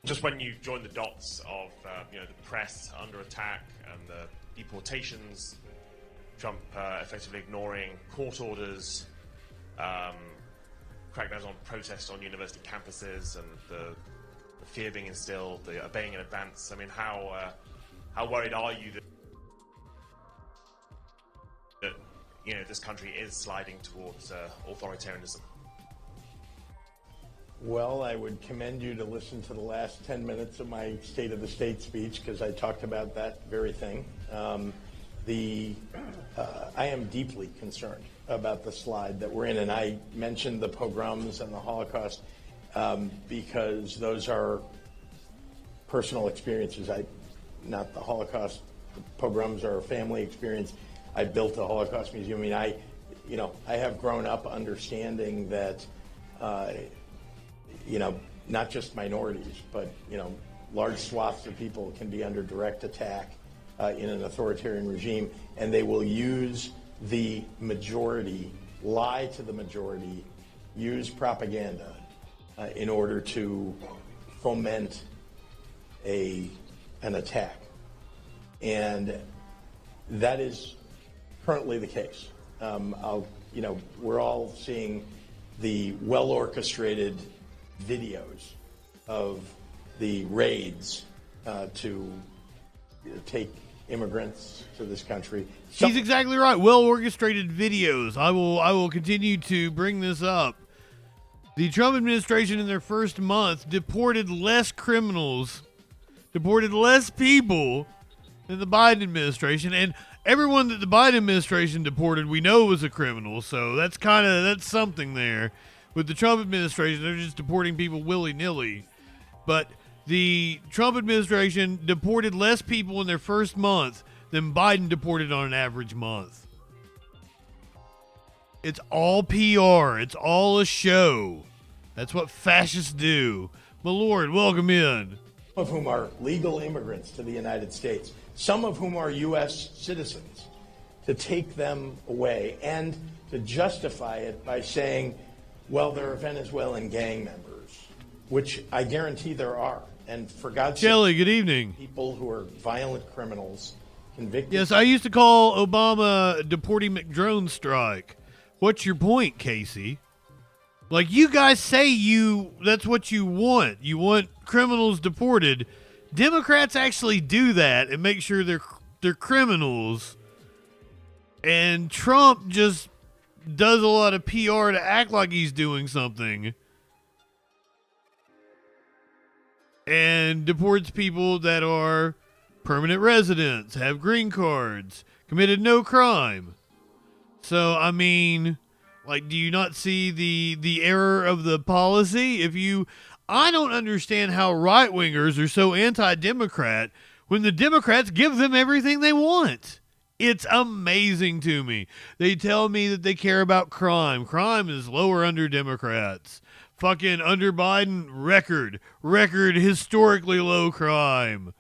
Just when you join the dots of the press under attack and the deportations, Trump effectively ignoring court orders, crackdowns on protests on university campuses and the fear being instilled, the obeying in advance. I mean, how worried are you that this country is sliding towards authoritarianism? Well, I would commend you to listen to the last 10 minutes of my State of the State speech, because I talked about that very thing. I am deeply concerned about the slide that we're in, and I mentioned the pogroms and the Holocaust because those are personal experiences. Not the Holocaust, the pogroms are a family experience. I built a Holocaust museum. I mean, I have grown up understanding that, not just minorities, but, large swaths of people can be under direct attack in an authoritarian regime, and they will use the majority, lie to the majority, use propaganda in order to foment an attack. And that is currently the case. We're all seeing the well-orchestrated videos of the raids to take immigrants to this country. He's exactly right. Well-orchestrated videos. I will continue to bring this up. The Trump administration in their first month deported less criminals, deported less people than the Biden administration, and everyone that the Biden administration deported we know was a criminal, so that's something there. With the Trump administration, they're just deporting people willy-nilly. But the Trump administration deported less people in their first month than Biden deported on an average month. It's all PR. It's all a show. That's what fascists do. My lord, welcome in. Some of whom are legal immigrants to the United States, some of whom are U.S. citizens, to take them away and to justify it by saying, well, there are Venezuelan gang members, which I guarantee there are. And for God's sake, Shelley, good evening. People who are violent criminals, convicted. Yes, I used to call Obama deporting McDrone strike. What's your point, Casey? Like, you guys say that's what you want. You want criminals deported. Democrats actually do that and make sure they're criminals. And Trump just does a lot of PR to act like he's doing something. And deports people that are permanent residents, have green cards, committed no crime. So, I mean, like, do you not see the error of the policy? I don't understand how right-wingers are so anti-Democrat when the Democrats give them everything they want. It's amazing to me. They tell me that they care about crime. Crime is lower under Democrats. Fucking under Biden, record historically low crime.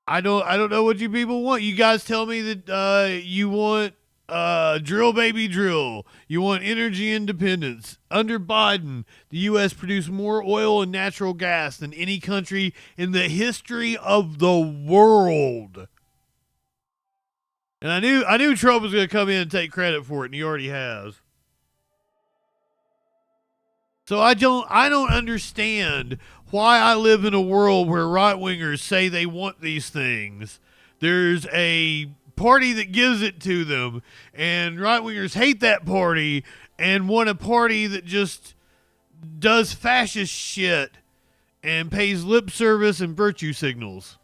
I don't know what you people want. You guys tell me that you want drill baby drill. You want energy independence. Under Biden, the U.S. produced more oil and natural gas than any country in the history of the world. And I knew Trump was going to come in and take credit for it, and he already has. So I don't understand why I live in a world where right-wingers say they want these things. There's a party that gives it to them, and right-wingers hate that party and want a party that just does fascist shit and pays lip service and virtue signals.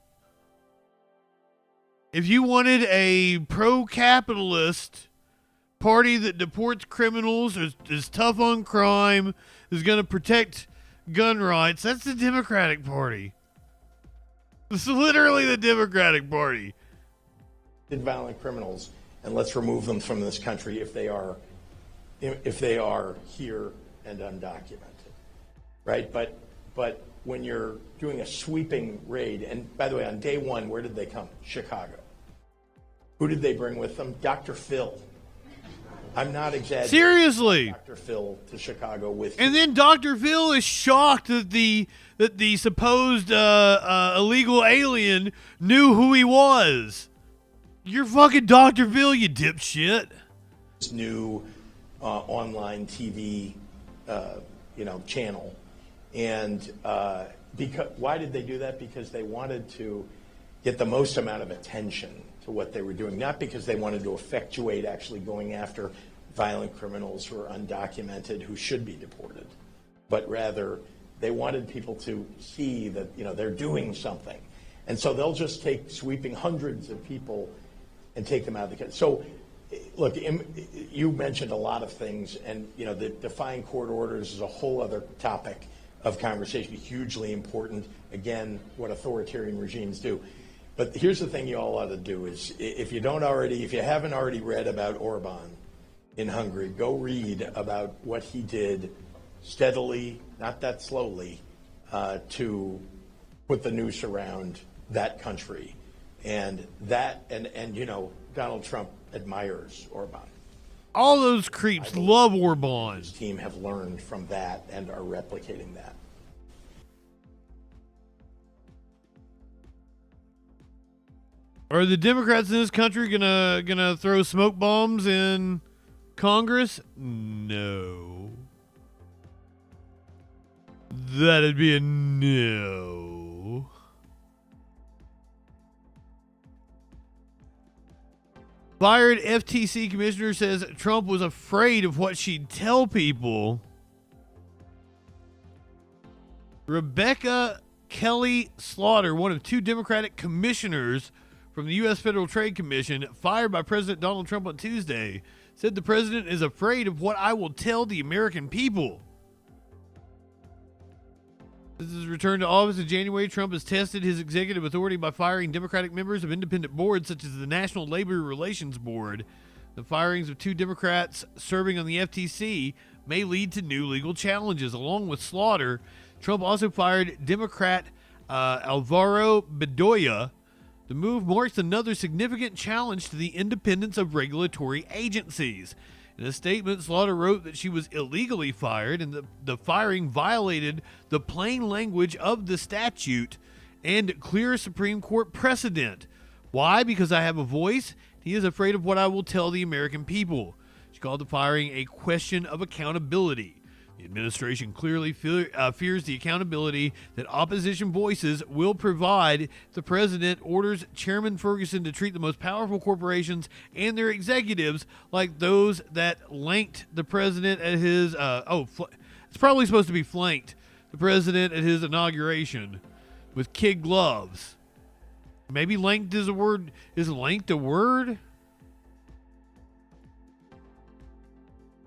If you wanted a pro-capitalist party that deports criminals, is tough on crime, is going to protect gun rights, that's the Democratic Party. It's literally the Democratic Party. Violent criminals, and let's remove them from this country if they are here and undocumented, right? But when you're doing a sweeping raid, and by the way, on day one, where did they come? Chicago. Who did they bring with them? Dr. Phil. I'm not exaggerating. Seriously. Dr. Phil to Chicago with. And then Dr. Phil is shocked that the supposed illegal alien knew who he was. You're fucking Dr. Phil, you dipshit. Knew online TV, channel. And why did they do that? Because they wanted to get the most amount of attention to what they were doing, not because they wanted to effectuate actually going after violent criminals who are undocumented who should be deported, but rather they wanted people to see that they're doing something. And so they'll just take sweeping hundreds of people and take them out of the country. So look, you mentioned a lot of things, and the defying court orders is a whole other topic of conversation, hugely important. Again, what authoritarian regimes do. But here's the thing you all ought to do is, if you haven't already read about Orban in Hungary, go read about what he did steadily, not that slowly, to put the noose around that country. And Donald Trump admires Orban. All those creeps love Orban. His team have learned from that and are replicating that. Are the Democrats in this country gonna throw smoke bombs in Congress? No. That'd be a no. Fired FTC commissioner says Trump was afraid of what she'd tell people. Rebecca Kelly Slaughter, one of 2 Democratic commissioners from the U.S. Federal Trade Commission, fired by President Donald Trump on Tuesday, said the president is afraid of what I will tell the American people. This is return to office in January. Trump has tested his executive authority by firing Democratic members of independent boards such as the National Labor Relations Board. The firings of 2 Democrats serving on the FTC may lead to new legal challenges. Along with Slaughter, Trump also fired Democrat Alvaro Bedoya. The move marks another significant challenge to the independence of regulatory agencies. In a statement, Slaughter wrote that she was illegally fired and the firing violated the plain language of the statute and clear Supreme Court precedent. Why? Because I have a voice. He is afraid of what I will tell the American people. She called the firing a question of accountability. The administration clearly fears the accountability that opposition voices will provide if the president orders Chairman Ferguson to treat the most powerful corporations and their executives like those that lanked the president at his it's probably supposed to be flanked the president at his inauguration with kid gloves. Maybe lanked is a word. Is lanked a word?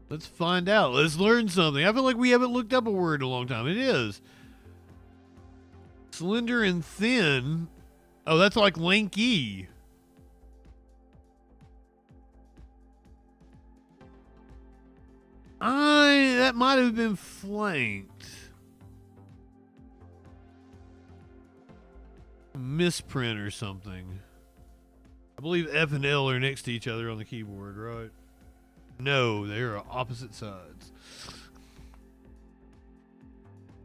Let's find out. Let's learn something. I feel like we haven't looked up a word in a long time. It is. Slender and thin. Oh, that's like lanky. That might have been flanked. Misprint or something. I believe F and L are next to each other on the keyboard, right? No, they are opposite sides.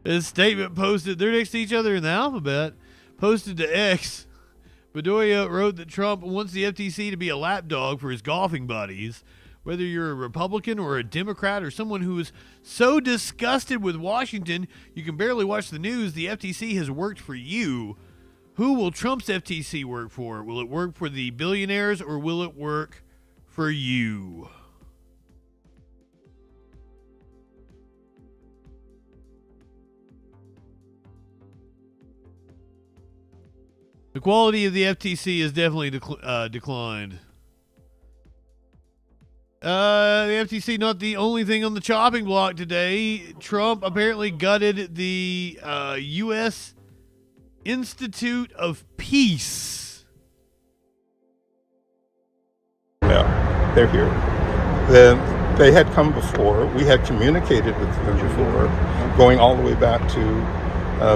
This statement posted, they're next to each other in the alphabet, posted to X. Bedoya wrote that Trump wants the FTC to be a lapdog for his golfing buddies. Whether you're a Republican or a Democrat or someone who is so disgusted with Washington you can barely watch the news, the FTC has worked for you. Who will Trump's FTC work for? Will it work for the billionaires or will it work for you? The quality of the FTC has definitely declined. The FTC not the only thing on the chopping block today. Trump apparently gutted the U.S. Institute of Peace. Yeah, they're here. They had come before. We had communicated with them before, going all the way back to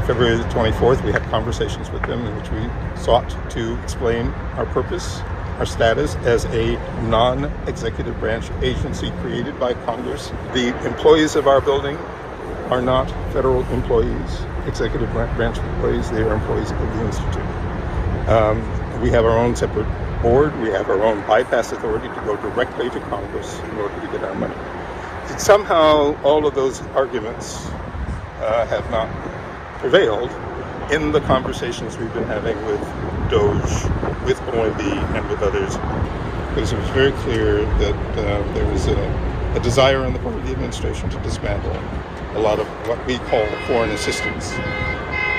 February the 24th. We had conversations with them in which we sought to explain our purpose, our status as a non-executive branch agency created by Congress. The employees of our building are not federal employees, executive branch employees. They are employees of the Institute. We have our own separate board. We have our own bypass authority to go directly to Congress in order to get our money. somehow all of those arguments have not prevailed in the conversations we've been having with Doge, with OMB, and with others, because it was very clear that there was a desire on the part of the administration to dismantle a lot of what we call foreign assistance.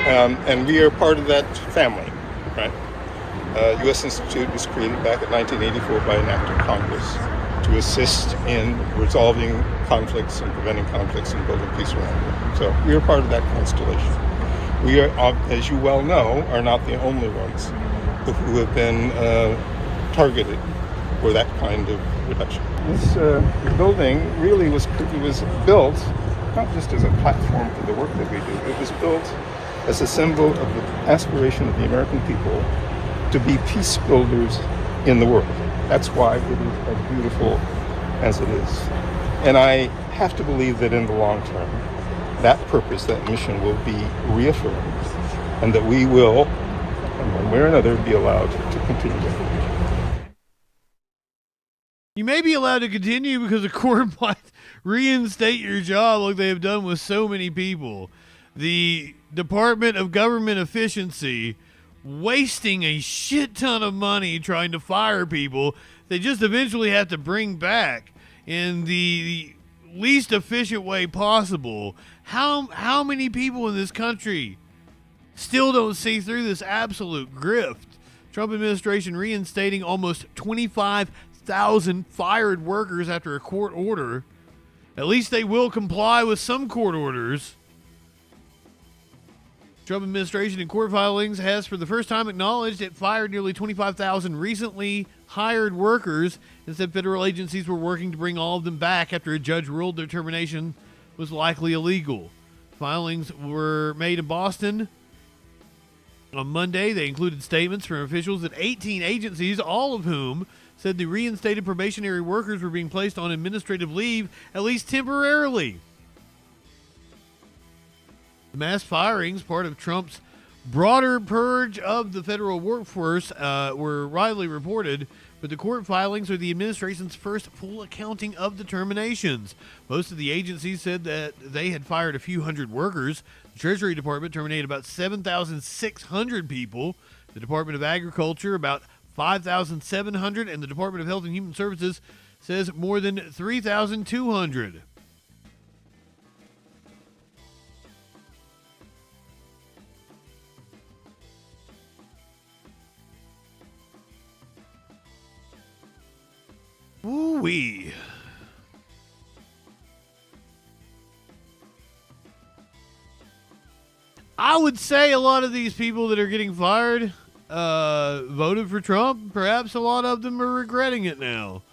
And we are part of that family, right? U.S. Institute was created back in 1984 by an act of Congress to assist in resolving conflicts and preventing conflicts and building peace around them. So we are part of that constellation. We are, as you well know, are not the only ones who have been targeted for that kind of reduction. This building really was built not just as a platform for the work that we do. It was built as a symbol of the aspiration of the American people to be peace builders in the world. That's why it is as beautiful as it is. And I have to believe that in the long term, that purpose, that mission will be reaffirmed, and that we will, in one way or another, be allowed to continue. You may be allowed to continue because the court might reinstate your job like they have done with so many people. The Department of Government Efficiency wasting a shit ton of money trying to fire people they just eventually have to bring back in the least efficient way possible. How many people in this country still don't see through this absolute grift? Trump administration reinstating almost 25,000 fired workers after a court order. At least they will comply with some court orders. Trump administration in court filings has for the first time acknowledged it fired nearly 25,000 recently hired workers and said federal agencies were working to bring all of them back after a judge ruled their termination was likely illegal. Filings were made in Boston on Monday. They included statements from officials at 18 agencies, all of whom said the reinstated probationary workers were being placed on administrative leave, at least temporarily. The mass firings, part of Trump's broader purge of the federal workforce, were widely reported, but the court filings are the administration's first full accounting of the terminations. Most of the agencies said that they had fired a few hundred workers. The Treasury Department terminated about 7,600 people. The Department of Agriculture about 5,700, and the Department of Health and Human Services says more than 3,200. Woo-wee. I would say a lot of these people that are getting fired voted for Trump. Perhaps a lot of them are regretting it now.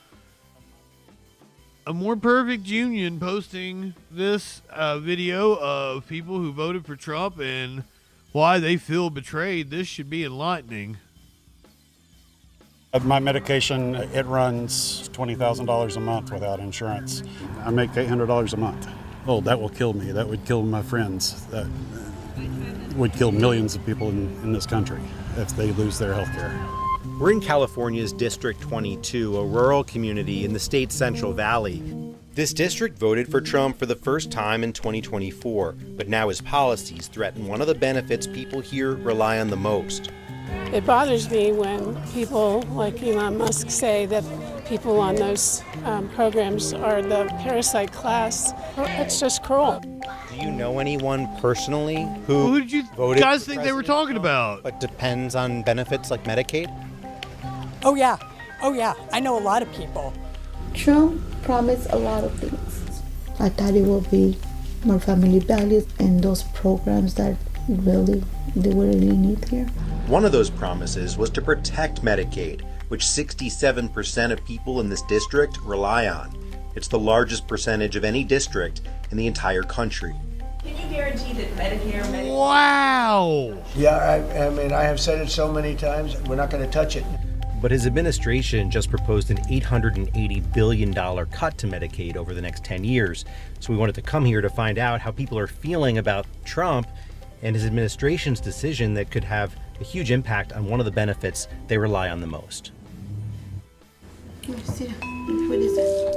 A More Perfect Union posting this video of people who voted for Trump and why they feel betrayed. This should be enlightening. My medication, it runs $20,000 a month without insurance. I make $800 a month. Oh, that will kill me. That would kill my friends. That would kill millions of people in this country if they lose their health care. We're in California's District 22, a rural community in the state's Central Valley. This district voted for Trump for the first time in 2024, but now his policies threaten one of the benefits people here rely on the most. It bothers me when people like Elon Musk say that people on those programs are the parasite class. It's just cruel. Do you know anyone personally Who did you voted guys for think they were President talking Trump, about? but depends on benefits like Medicaid? Oh yeah, I know a lot of people. Trump promised a lot of things. I thought it would be more family values and those programs that we really need here. One of those promises was to protect Medicaid, which 67% of people in this district rely on. It's the largest percentage of any district in the entire country. Can you guarantee that Medicare... Wow! Yeah, I mean, I have said it so many times, we're not going to touch it. But his administration just proposed an $880 billion cut to Medicaid over the next 10 years. So we wanted to come here to find out how people are feeling about Trump and his administration's decision that could have a huge impact on one of the benefits they rely on the most.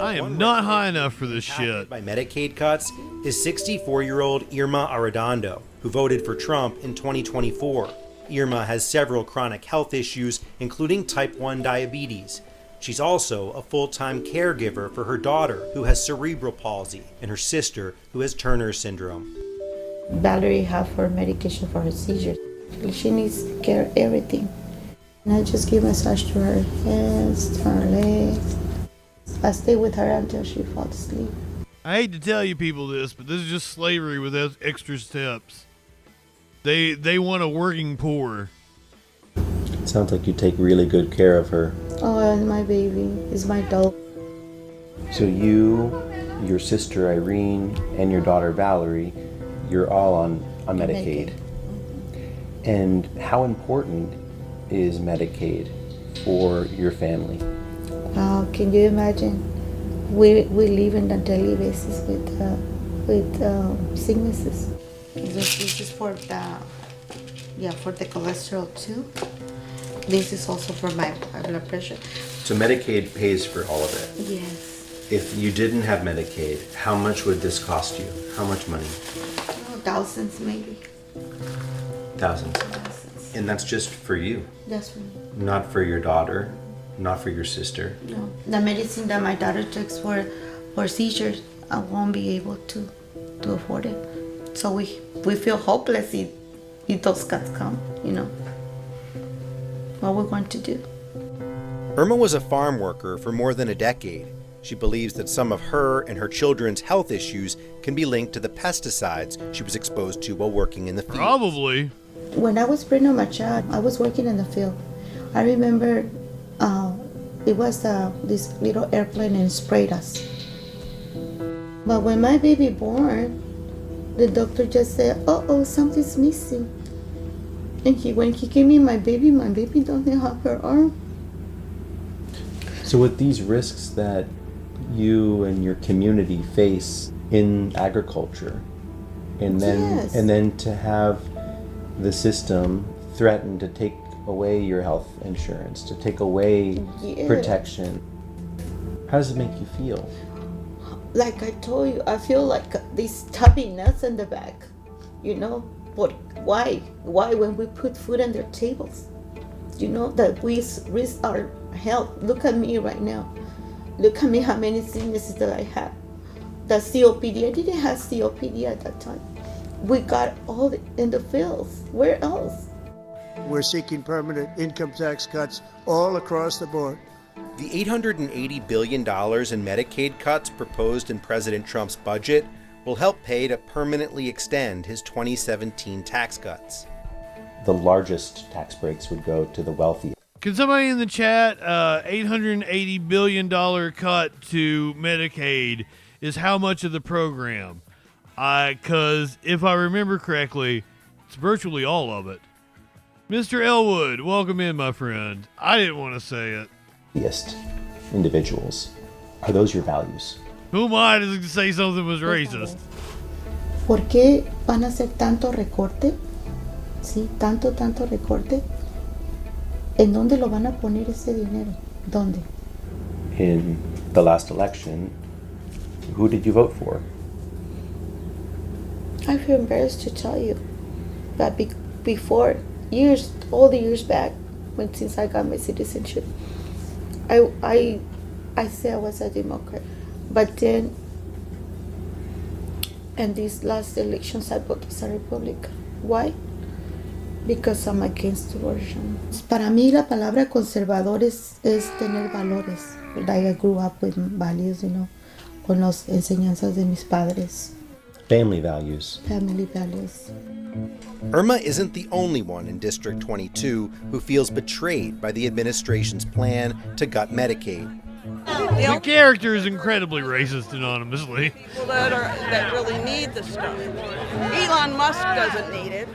I am not high enough for this shit. By Medicaid cuts is 64-year-old Irma Arredondo, who voted for Trump in 2024. Irma has several chronic health issues, including type 1 diabetes. She's also a full-time caregiver for her daughter, who has cerebral palsy, and her sister, who has Turner syndrome. Valerie have her medication for her seizures. She needs care of everything. And I just give massage to her hands, to her legs. I stay with her until she falls asleep. I hate to tell you people this, but this is just slavery with those extra steps. They want a working poor. It sounds like you take really good care of her. Oh, and my baby is my dog. So you, your sister Irene, and your daughter Valerie, you're all on Medicaid. And how important is Medicaid for your family? Can you imagine? We live on a daily basis with sicknesses. This is for the cholesterol too. This is also for my blood pressure. So Medicaid pays for all of it? Yes. If you didn't have Medicaid, how much would this cost you? How much money? Thousands maybe. Thousands. And that's just for you? That's for me. Not for your daughter? Not for your sister? No. The medicine that my daughter takes for seizures, I won't be able to afford it. So we feel hopeless if those cuts come, you know. What we're going to do. Irma was a farm worker for more than a decade. She believes that some of her and her children's health issues can be linked to the pesticides she was exposed to while working in the field. Probably. When I was pregnant with my child, I was working in the field. I remember it was this little airplane and sprayed us. But when my baby born, the doctor just said, "Uh-oh, something's missing." And when he gave me my baby doesn't have her arm. So with these risks that you and your community face in agriculture, and then to have the system threaten to take away your health insurance, to take away protection, how does it make you feel? Like I told you, I feel like this tubby nuts in the back, you know. But why when we put food on their tables, you know, that we risk our health? Look at me right now. Look at me, how many sicknesses that I have. The COPD, I didn't have COPD at that time. We got all in the fields. Where else? We're seeking permanent income tax cuts all across the board. The $880 billion in Medicaid cuts proposed in President Trump's budget will help pay to permanently extend his 2017 tax cuts. The largest tax breaks would go to the wealthy. Can somebody in the chat, $880 billion cut to Medicaid is how much of the program? Because if I remember correctly, it's virtually all of it. Mr. Elwood, welcome in, my friend. I didn't want to say it. Individuals. Are those your values? Who am I to say something was racist? ¿Por qué van a hacer tanto recorte? Sí, tanto recorte. ¿En dónde lo van a poner ese dinero? ¿Dónde? In the last election, who did you vote for? I feel embarrassed to tell you, but before all the years back, since I got my citizenship, I said I was a Democrat, but then in these last elections I voted as a Republican. Why? Because I'm against abortion. Para mí la palabra conservador es tener valores. Like I grew up with values, you know, con las enseñanzas de mis padres. Family values. Family values. Irma isn't the only one in District 22 who feels betrayed by the administration's plan to gut Medicaid. The character is incredibly racist anonymously. People that really need the stuff. Elon Musk doesn't need it.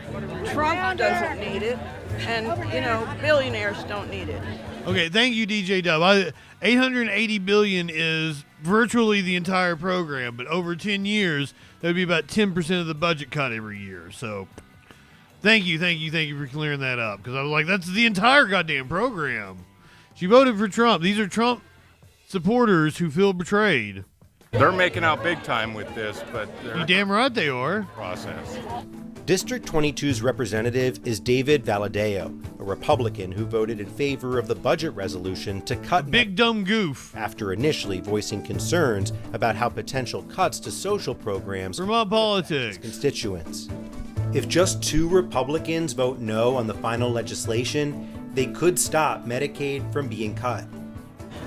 Trump doesn't need it. And, you know, billionaires don't need it. Okay, thank you, DJ Dub. $880 billion is virtually the entire program, but over 10 years, that would be about 10% of the budget cut every year. So, thank you for clearing that up. Because I was like, that's the entire goddamn program. She voted for Trump. These are Trump supporters who feel betrayed. They're making out big time with this, but you damn right they are. Process. District 22's representative is David Valadeo, a Republican who voted in favor of the budget resolution to cut big dumb goof after initially voicing concerns about how potential cuts to social programs Vermont politics constituents. If just 2 Republicans vote no on the final legislation, they could stop Medicaid from being cut.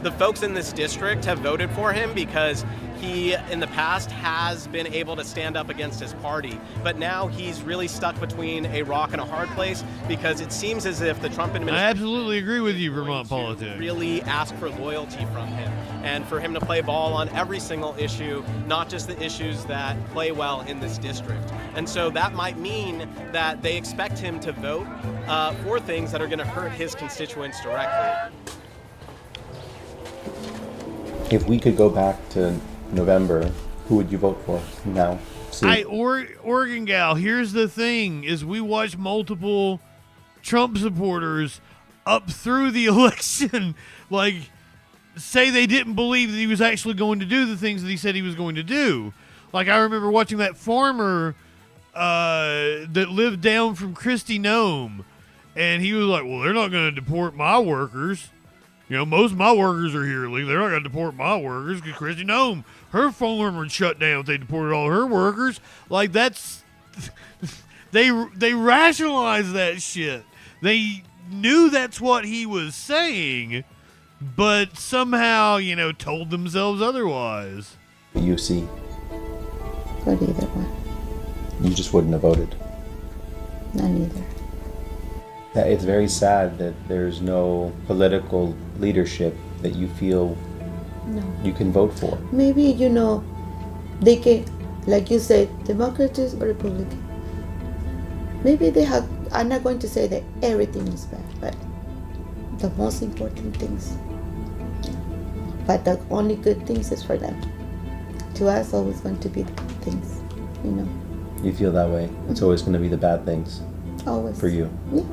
The folks in this district have voted for him because he, in the past, has been able to stand up against his party. But now he's really stuck between a rock and a hard place because it seems as if the Trump administration... I absolutely agree with you, Vermont politics. ...really ask for loyalty from him and for him to play ball on every single issue, not just the issues that play well in this district. And so that might mean that they expect him to vote for things that are going to hurt his constituents directly. If we could go back to November, who would you vote for now? Oregon gal, here's the thing, is we watched multiple Trump supporters up through the election, like, say they didn't believe that he was actually going to do the things that he said he was going to do. Like, I remember watching that farmer that lived down from Christie Nome, and he was like, well, they're not going to deport my workers. You know, most of my workers are here illegally. They're not going to deport my workers because Christie Nome, her farm would shut down if they deported all her workers. Like, that's... they rationalized that shit. They knew that's what he was saying, but somehow, you know, told themselves otherwise. You see. Not either one. You just wouldn't have voted. Not either. It's very sad that there's no political leadership that you feel you can vote for. Maybe, you know, they can, like you said, Democrats or Republican. Maybe they have, I'm not going to say that everything is bad, but the most important things. But the only good things is for them. To us, always going to be things, you know. You feel that way. It's always going to be the bad things. Always. For you. Yeah.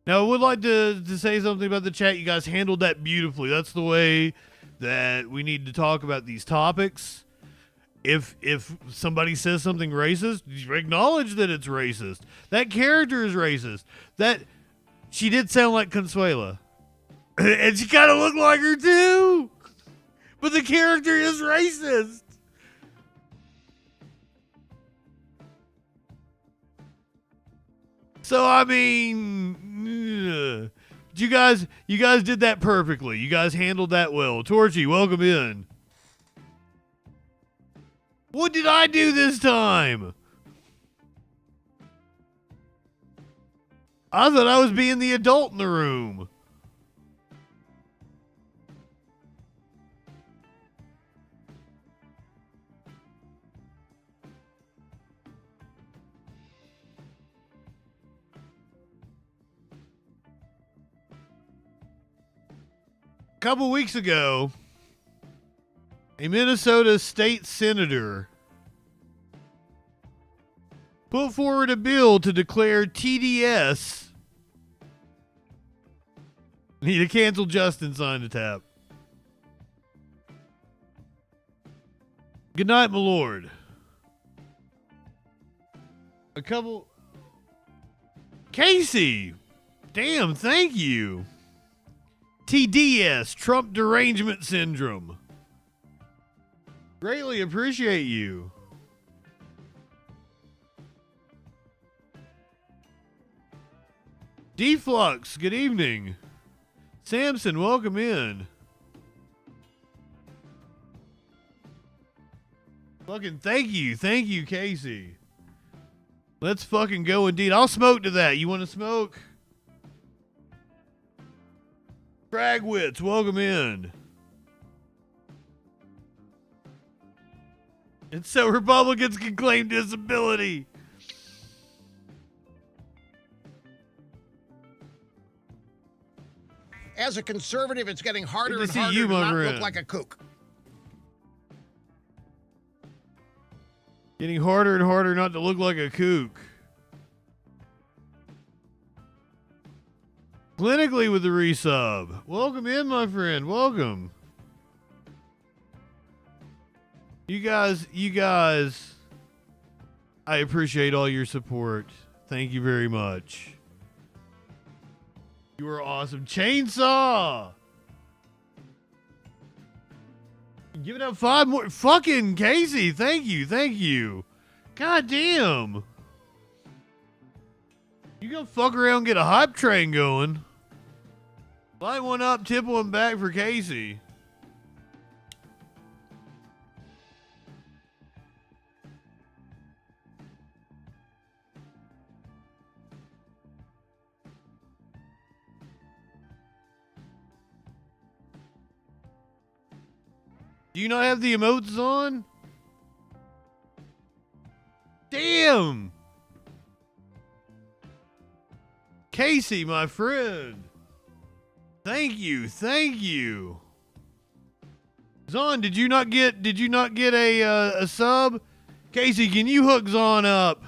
Now, I would like to say something about the chat. You guys handled that beautifully. That's the way that we need to talk about these topics. If somebody says something racist, you acknowledge that it's racist. That character is racist. That she did sound like Consuela. And she kind of looked like her too. But the character is racist. So, I mean, you guys did that perfectly. You guys handled that well. Torchy, welcome in. What did I do this time? I thought I was being the adult in the room. A couple weeks ago, a Minnesota state senator put forward a bill to declare TDS. Need a cancel Justin sign to tap. Good night, my lord. A couple... Casey! Damn, thank you. TDS, Trump Derangement Syndrome. Greatly appreciate you. Deflux, good evening. Samson, welcome in. Fucking thank you, Casey. Let's fucking go indeed. I'll smoke to that. You want to smoke? Cragwitz, welcome in. It's so Republicans can claim disability. As a conservative, it's getting harder Good and to see harder you, to not my look friend. like a kook. Getting harder and harder not to look like a kook. Clinically with the resub. Welcome in, my friend. Welcome. You guys, I appreciate all your support. Thank you very much. You are awesome. Chainsaw! Give it up 5 more. Fucking Casey, thank you. God damn. You gonna fuck around and get a hype train going. Light one up, tip one back for Casey. Do you not have the emotes on? Damn! Casey, my friend. Thank you. Zon, did you not get a sub? Casey, can you hook Zon up?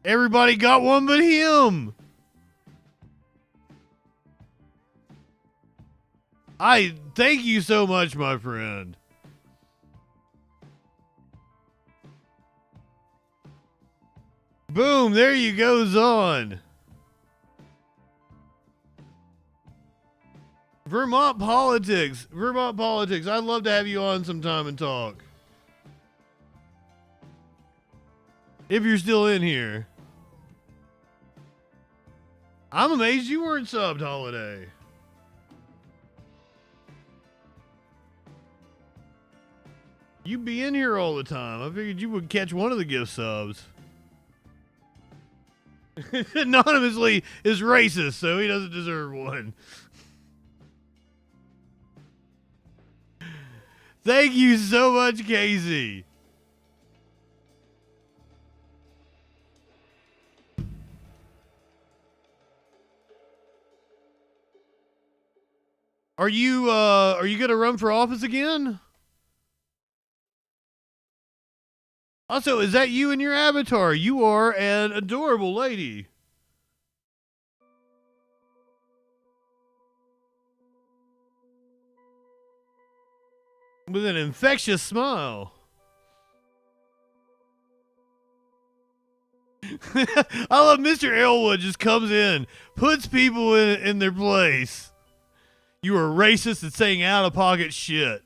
Everybody got one but him. I thank you so much, my friend. Boom, there you go, Zon. Vermont politics. I'd love to have you on sometime and talk. If you're still in here. I'm amazed you weren't subbed, Holiday. You be in here all the time. I figured you would catch one of the gift subs. Anonymously is racist, so he doesn't deserve one. Thank you so much, Casey. Are you gonna run for office again? Also, is that you in your avatar? You are an adorable lady. With an infectious smile. I love Mr. Elwood just comes in, puts people in their place. You are racist and saying out-of-pocket shit.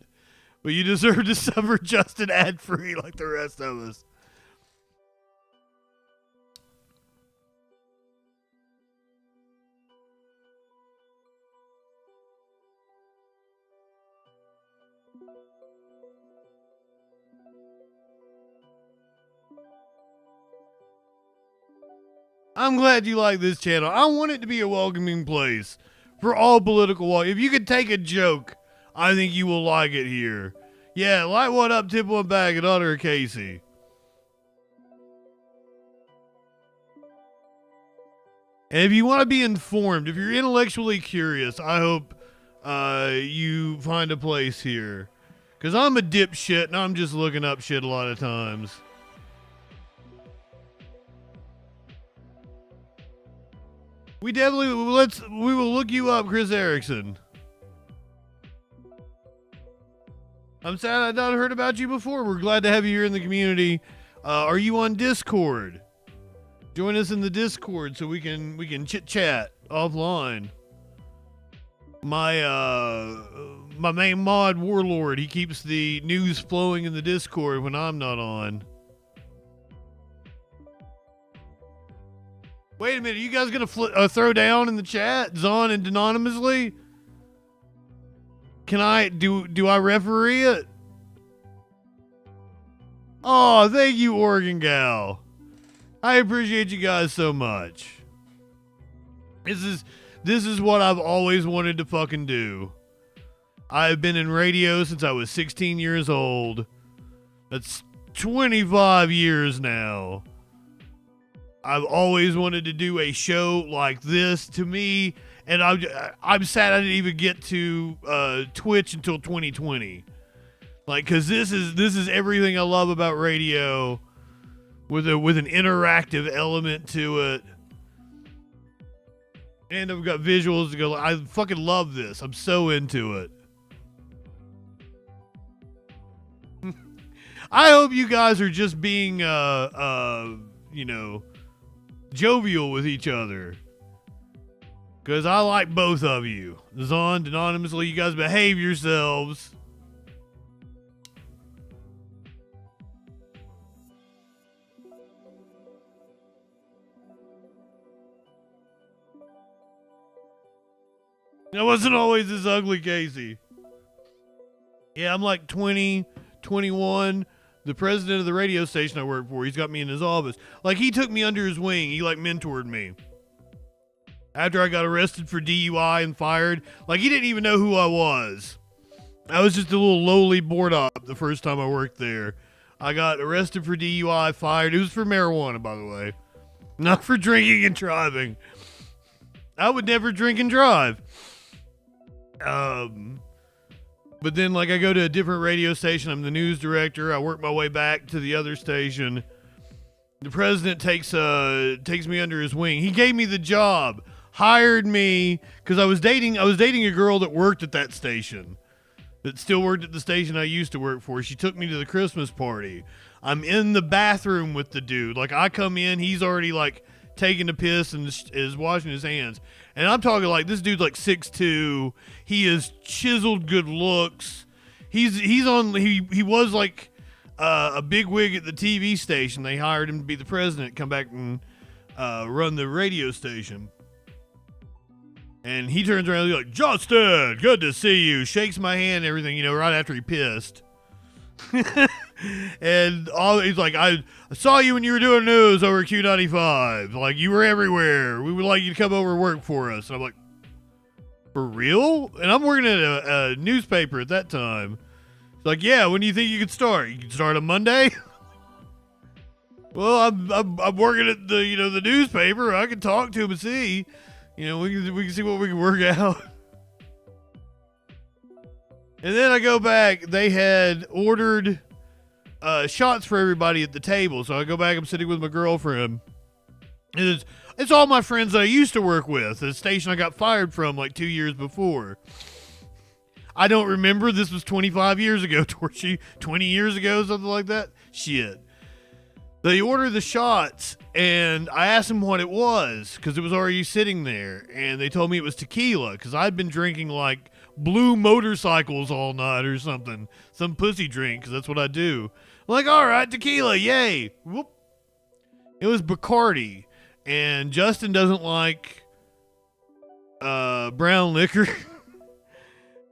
But you deserve to suffer Justin ad-free like the rest of us. I'm glad you like this channel. I want it to be a welcoming place for all political walk. If you could take a joke, I think you will like it here. Yeah, light one up, tip one back, and honor Casey. And if you want to be informed, if you're intellectually curious, I hope you find a place here. Because I'm a dipshit, and I'm just looking up shit a lot of times. We definitely, we will look you up, Chris Erickson. I'm sad I'd not heard about you before. We're glad to have you here in the community. Are you on Discord? Join us in the Discord so we can chit chat offline. My main mod Warlord, he keeps the news flowing in the Discord when I'm not on. Wait a minute, you guys gonna throw down in the chat, Zon and anonymously? Can I do I referee it? Oh, thank you, Oregon Gal. I appreciate you guys so much. This is what I've always wanted to fucking do. I've been in radio since I was 16 years old. That's 25 years now. I've always wanted to do a show like this. To me, and I'm sad I didn't even get to Twitch until 2020. Like, cause this is everything I love about radio. with an interactive element to it. And I've got visuals to go. I fucking love this. I'm so into it. I hope you guys are just being, jovial with each other. Because I like both of you. Zond, anonymously, you guys behave yourselves. I wasn't always this ugly, Casey. Yeah, I'm like 20, 21. The president of the radio station I work for, he's got me in his office. Like, he took me under his wing. He, like, mentored me. After I got arrested for DUI and fired, like, he didn't even know who I was. I was just a little lowly board op the first time I worked there. I got arrested for DUI, fired. It was for marijuana, by the way. Not for drinking and driving. I would never drink and drive. But then, like, I go to a different radio station. I'm the news director. I work my way back to the other station. The president takes me under his wing. He gave me the job, hired me, because I was dating a girl that worked at that station, that still worked at the station I used to work for. She took me to the Christmas party. I'm in the bathroom with the dude. Like, I come in, he's already, like, taking a piss and is washing his hands. And I'm talking like this dude's like 6'2". He is chiseled good looks. He was like a big wig at the TV station. They hired him to be the president, come back and run the radio station. And he turns around and he's like, Justin, good to see you. Shakes my hand and everything, right after he pissed. And he's like, I saw you when you were doing news over Q95. Like, you were everywhere. We would like you to come over and work for us. And I'm like, for real? And I'm working at a newspaper at that time. He's like, yeah, when do you think you could start? You can start on Monday? Well, I'm working at the newspaper. I can talk to him and see. We can see what we can work out. And then I go back. They had ordered shots for everybody at the table. So I go back. I'm sitting with my girlfriend. And it's all my friends that I used to work with. The station I got fired from like 2 years before. I don't remember. This was 25 years ago. 20 years ago, something like that. Shit. They ordered the shots, and I asked them what it was because it was already sitting there. And they told me it was tequila because I'd been drinking like blue motorcycles all night or something. Some pussy drink because that's what I do. I'm like, all right, tequila, yay. Whoop. It was Bacardi. And Justin doesn't like brown liquor.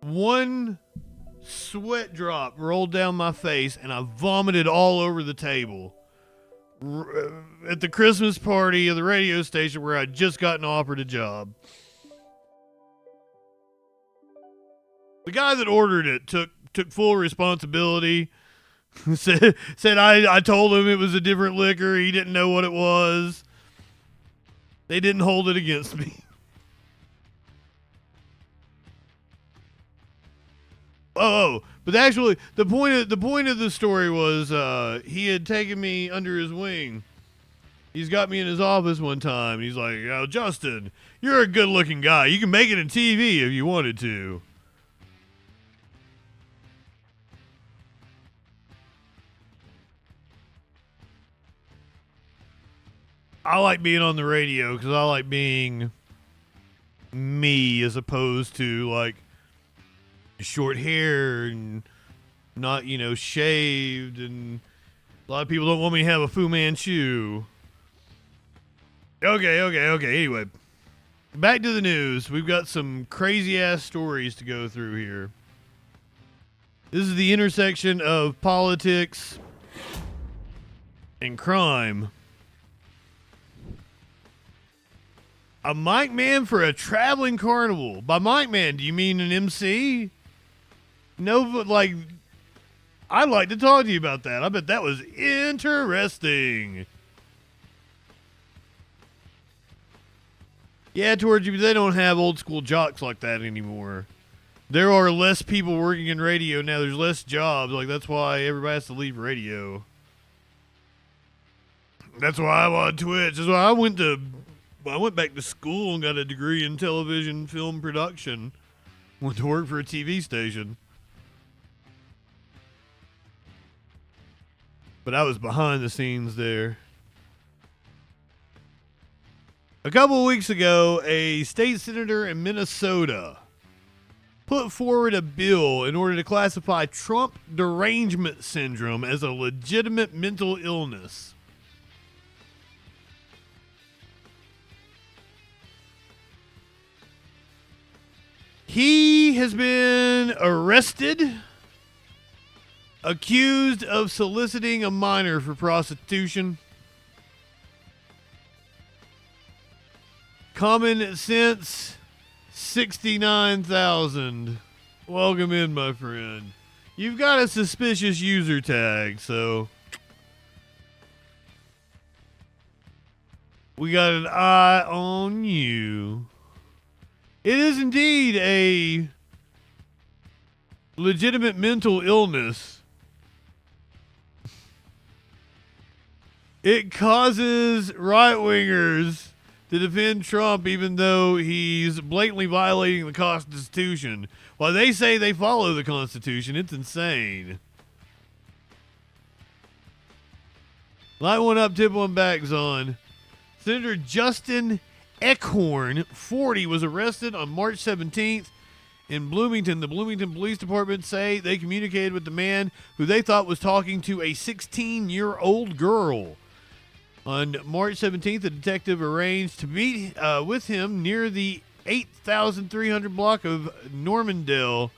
One sweat drop rolled down my face, and I vomited all over the table. At the Christmas party of the radio station where I'd just gotten offered a job. The guy that ordered it took full responsibility. said I told him it was a different liquor. He didn't know what it was. They didn't hold it against me. Oh, but actually, the point of the story was he had taken me under his wing. He's got me in his office one time. And he's like, "Oh, Justin, you're a good-looking guy. You can make it in TV if you wanted to." I like being on the radio because I like being me as opposed to like short hair and not, shaved, and a lot of people don't want me to have a Fu Manchu. Okay. Anyway, back to the news. We've got some crazy ass stories to go through here. This is the intersection of politics and crime. A mic man for a traveling carnival. By mic man, do you mean an MC? No, but like, I'd like to talk to you about that. I bet that was interesting. Yeah, towards you, they don't have old school jocks like that anymore. There are less people working in radio now. There's less jobs. Like, that's why everybody has to leave radio. That's why I'm on Twitch. That's why I went back to school and got a degree in television film production. Went to work for a TV station. But I was behind the scenes there. A couple of weeks ago, a state senator in Minnesota put forward a bill in order to classify Trump derangement syndrome as a legitimate mental illness. He has been arrested, accused of soliciting a minor for prostitution. Common sense, 69,000. Welcome in, my friend. You've got a suspicious user tag, so we got an eye on you. It is indeed a legitimate mental illness. It causes right-wingers to defend Trump even though he's blatantly violating the Constitution. While they say they follow the Constitution, it's insane. Light one up, tip one back, Zon. Senator Justin Eckhorn, 40, was arrested on March 17th in Bloomington. The Bloomington Police Department say they communicated with the man who they thought was talking to a 16-year-old girl. On March 17th, the detective arranged to meet with him near the 8,300 block of Normandale.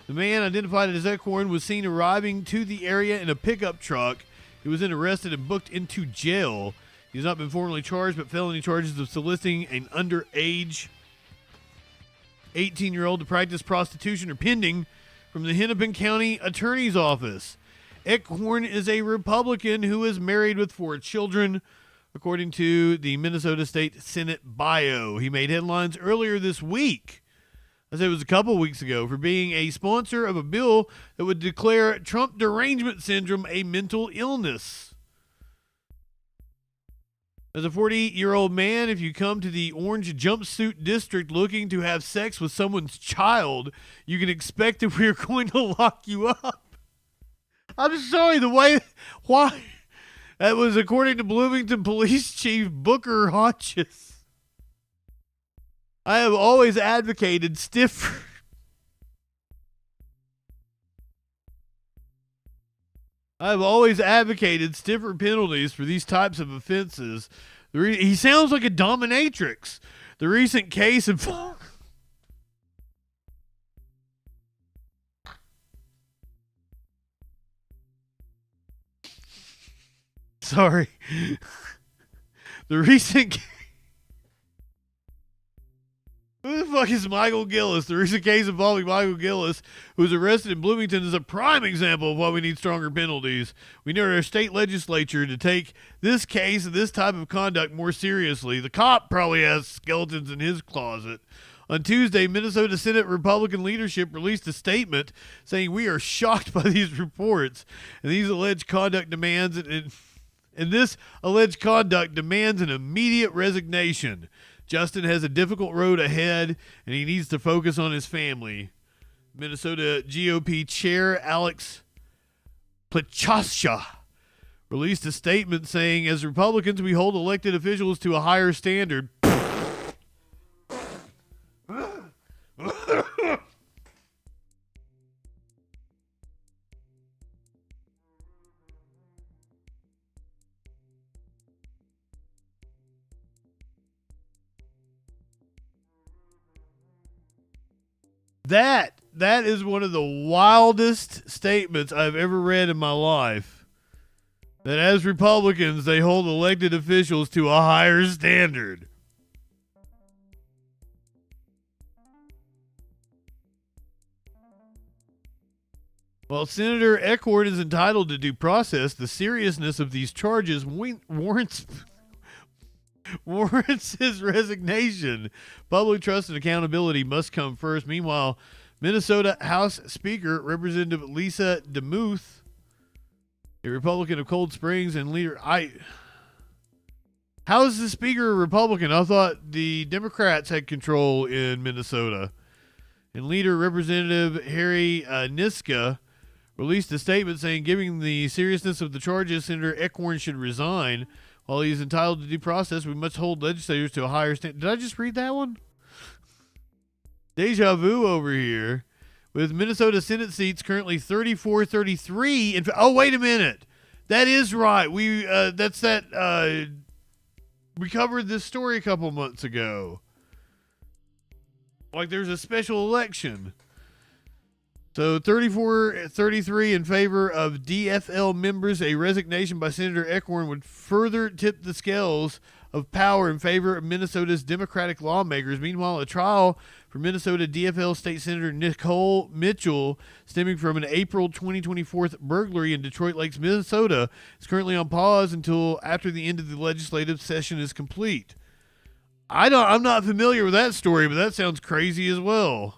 The man, identified as Eckhorn, was seen arriving to the area in a pickup truck. He was then arrested and booked into jail. He's not been formally charged, but felony charges of soliciting an underage 18-year-old to practice prostitution are pending from the Hennepin County Attorney's Office. Eckhorn is a Republican who is married with 4 children, according to the Minnesota State Senate bio. He made headlines earlier this week, I said it was a couple weeks ago, for being a sponsor of a bill that would declare Trump derangement syndrome a mental illness. As a 40-year-old man, if you come to the orange jumpsuit district looking to have sex with someone's child, you can expect that we are going to lock you up. I'm sorry, why? That was according to Bloomington Police Chief Booker Hodges. I have always advocated stiffer penalties for these types of offenses. He sounds like a dominatrix. The recent case involved... Sorry. The recent... Who the fuck is Michael Gillis? The recent case involving Michael Gillis, who was arrested in Bloomington, is a prime example of why we need stronger penalties. We need our state legislature to take this case and this type of conduct more seriously. The cop probably has skeletons in his closet. On Tuesday, Minnesota Senate Republican leadership released a statement saying, "We are shocked by these reports, and these alleged conduct demands and this alleged conduct demands an immediate resignation. Justin has a difficult road ahead, and he needs to focus on his family." Minnesota GOP Chair Alex Plachasha released a statement saying, "As Republicans, we hold elected officials to a higher standard." That is one of the wildest statements I've ever read in my life. That as Republicans, they hold elected officials to a higher standard. While Senator Eckhorn is entitled to due process, the seriousness of these charges warrants his resignation. Public trust and accountability must come first. Meanwhile, Minnesota House Speaker Representative Lisa DeMuth, a Republican of Cold Springs and leader, How is the speaker a Republican? I thought the Democrats had control in Minnesota. And leader Representative Harry Niska released a statement saying, given the seriousness of the charges, Senator Eckhorn should resign. While he is entitled to due process, we must hold legislators to a higher standard. Did I just read that one? Deja vu over here. With Minnesota Senate seats currently 34-33. Oh, wait a minute. That is right. We covered this story a couple months ago. Like there's a special election. So 34-33 in favor of DFL members. A resignation by Senator Eckhorn would further tip the scales of power in favor of Minnesota's Democratic lawmakers. Meanwhile, a trial for Minnesota DFL State Senator Nicole Mitchell, stemming from an April 2024 burglary in Detroit Lakes, Minnesota, is currently on pause until after the end of the legislative session is complete. I'm not familiar with that story, but that sounds crazy as well.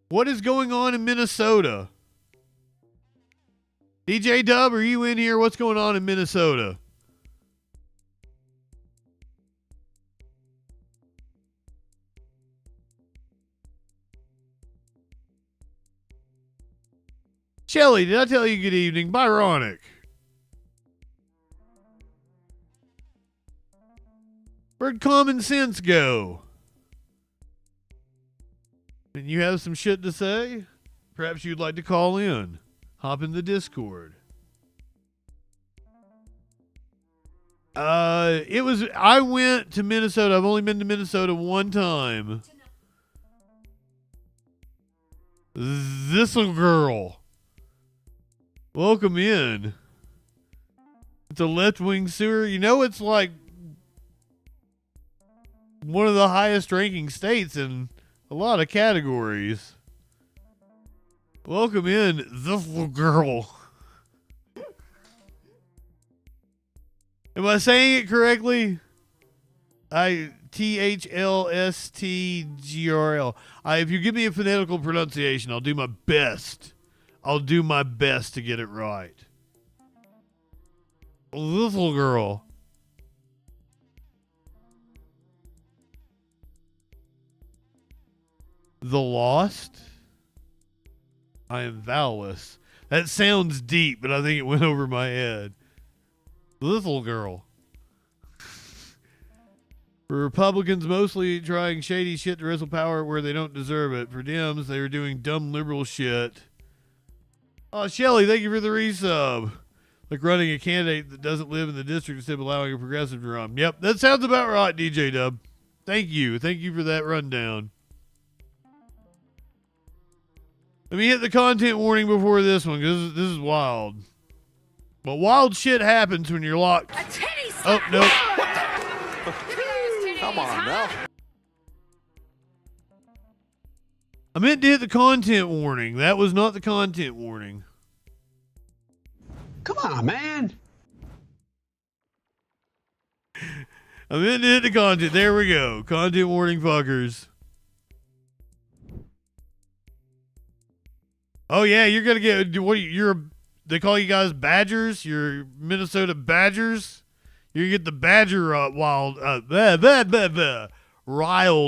What is going on in Minnesota? DJ Dub, are you in here? What's going on in Minnesota? Shelly, did I tell you good evening? Byronic. Where'd common sense go? And you have some shit to say? Perhaps you'd like to call in. Hop in the Discord. I went to Minnesota. I've only been to Minnesota one time. This little girl. Welcome in. It's a left-wing sewer. You know, it's like one of the highest ranking states in a lot of categories. Welcome in, this little girl. Am I saying it correctly? THLSTGRL. If you give me a phonetical pronunciation, I'll do my best. I'll do my best to get it right. Little girl. The Lost? I am vowelless. That sounds deep, but I think it went over my head. Little girl. For Republicans, mostly trying shady shit to wrestle power where they don't deserve it. For Dems, they are doing dumb liberal shit. Oh, Shelly, thank you for the resub. Like running a candidate that doesn't live in the district instead of allowing a progressive to run. Yep, that sounds about right, DJ Dub. Thank you. Thank you for that rundown. Let me hit the content warning before this one, because this is wild. But wild shit happens when you're locked. Oh, no. Come on now. I meant to hit the content warning. That was not the content warning. Come on, man. I meant to hit the content. There we go. Content warning, fuckers. Oh yeah, you're gonna get what? They call you guys Badgers. You're Minnesota Badgers. You get the Badger riled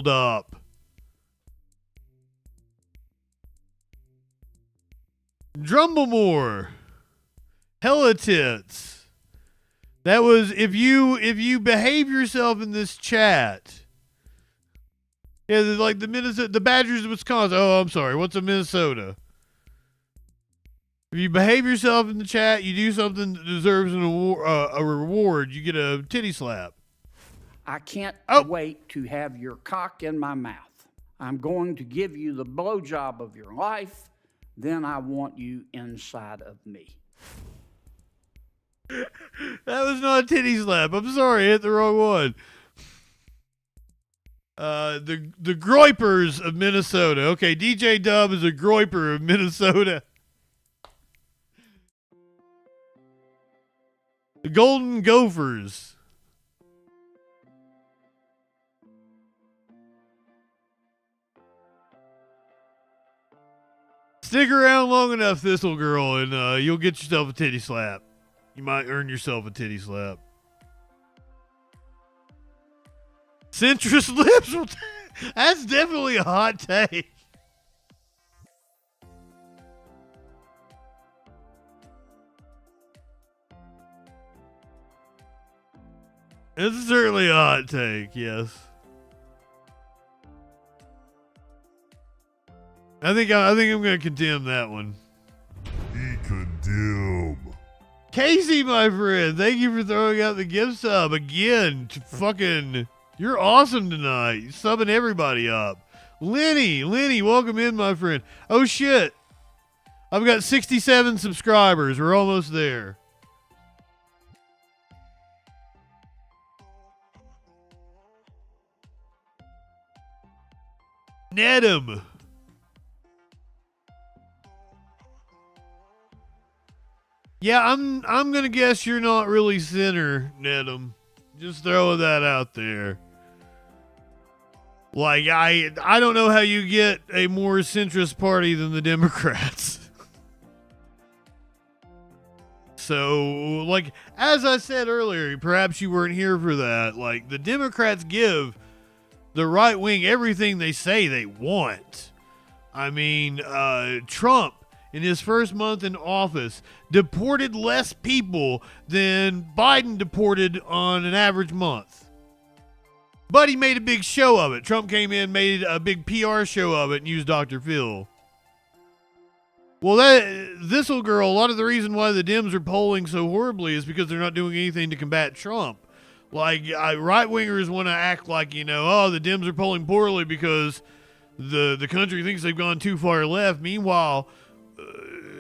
up. Drumblemore, hella tits. That was if you behave yourself in this chat. Yeah, like the Badgers of Wisconsin. Oh, I'm sorry. What's a Minnesota? If you behave yourself in the chat, you do something that deserves an award, a reward, you get a titty slap. I can't wait to have your cock in my mouth. I'm going to give you the blowjob of your life. Then I want you inside of me. That was not a titty slap. I'm sorry, I hit the wrong one. The Groypers of Minnesota. Okay, DJ Dub is a Groyper of Minnesota. The Golden Gophers. Stick around long enough, Thistle Girl, and you'll get yourself a titty slap. You might earn yourself a titty slap. Centrist lips. That's definitely a hot take. It's certainly a hot take, yes. I think I'm going to condemn that one. Condemn. Casey, my friend, thank you for throwing out the gift sub again. Fucking, you're awesome tonight. You're subbing everybody up. Lenny, welcome in, my friend. Oh shit, I've got 67 subscribers. We're almost there. Nedham. Yeah, I'm gonna guess you're not really center, Nedham. Just throwing that out there. Like, I don't know how you get a more centrist party than the Democrats. So, like, as I said earlier, perhaps you weren't here for that. Like, the Democrats give the right wing everything they say they want. I mean, Trump, in his first month in office, deported less people than Biden deported on an average month. But he made a big show of it. Trump came in, made a big PR show of it, and used Dr. Phil. Well, this'll girl, a lot of the reason why the Dems are polling so horribly is because they're not doing anything to combat Trump. Like, right-wingers want to act like, you know, oh, the Dems are polling poorly because the country thinks they've gone too far left. Meanwhile,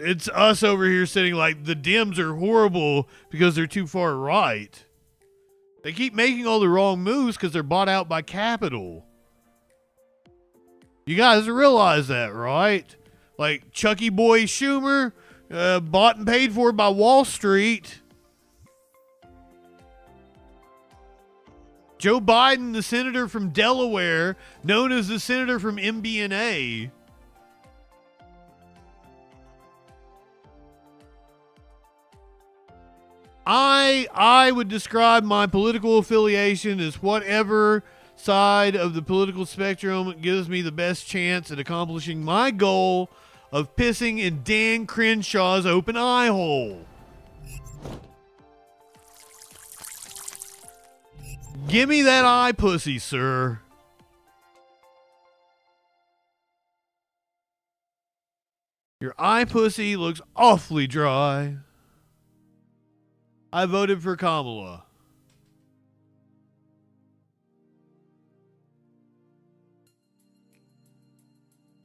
it's us over here sitting like the Dems are horrible because they're too far right. They keep making all the wrong moves because they're bought out by capital. You guys realize that, right? Like Chucky Boy Schumer, bought and paid for by Wall Street. Joe Biden, the senator from Delaware, known as the senator from MBNA. I would describe my political affiliation as whatever side of the political spectrum gives me the best chance at accomplishing my goal of pissing in Dan Crenshaw's open eye hole. Give me that eye pussy, sir. Your eye pussy looks awfully dry. I voted for Kamala.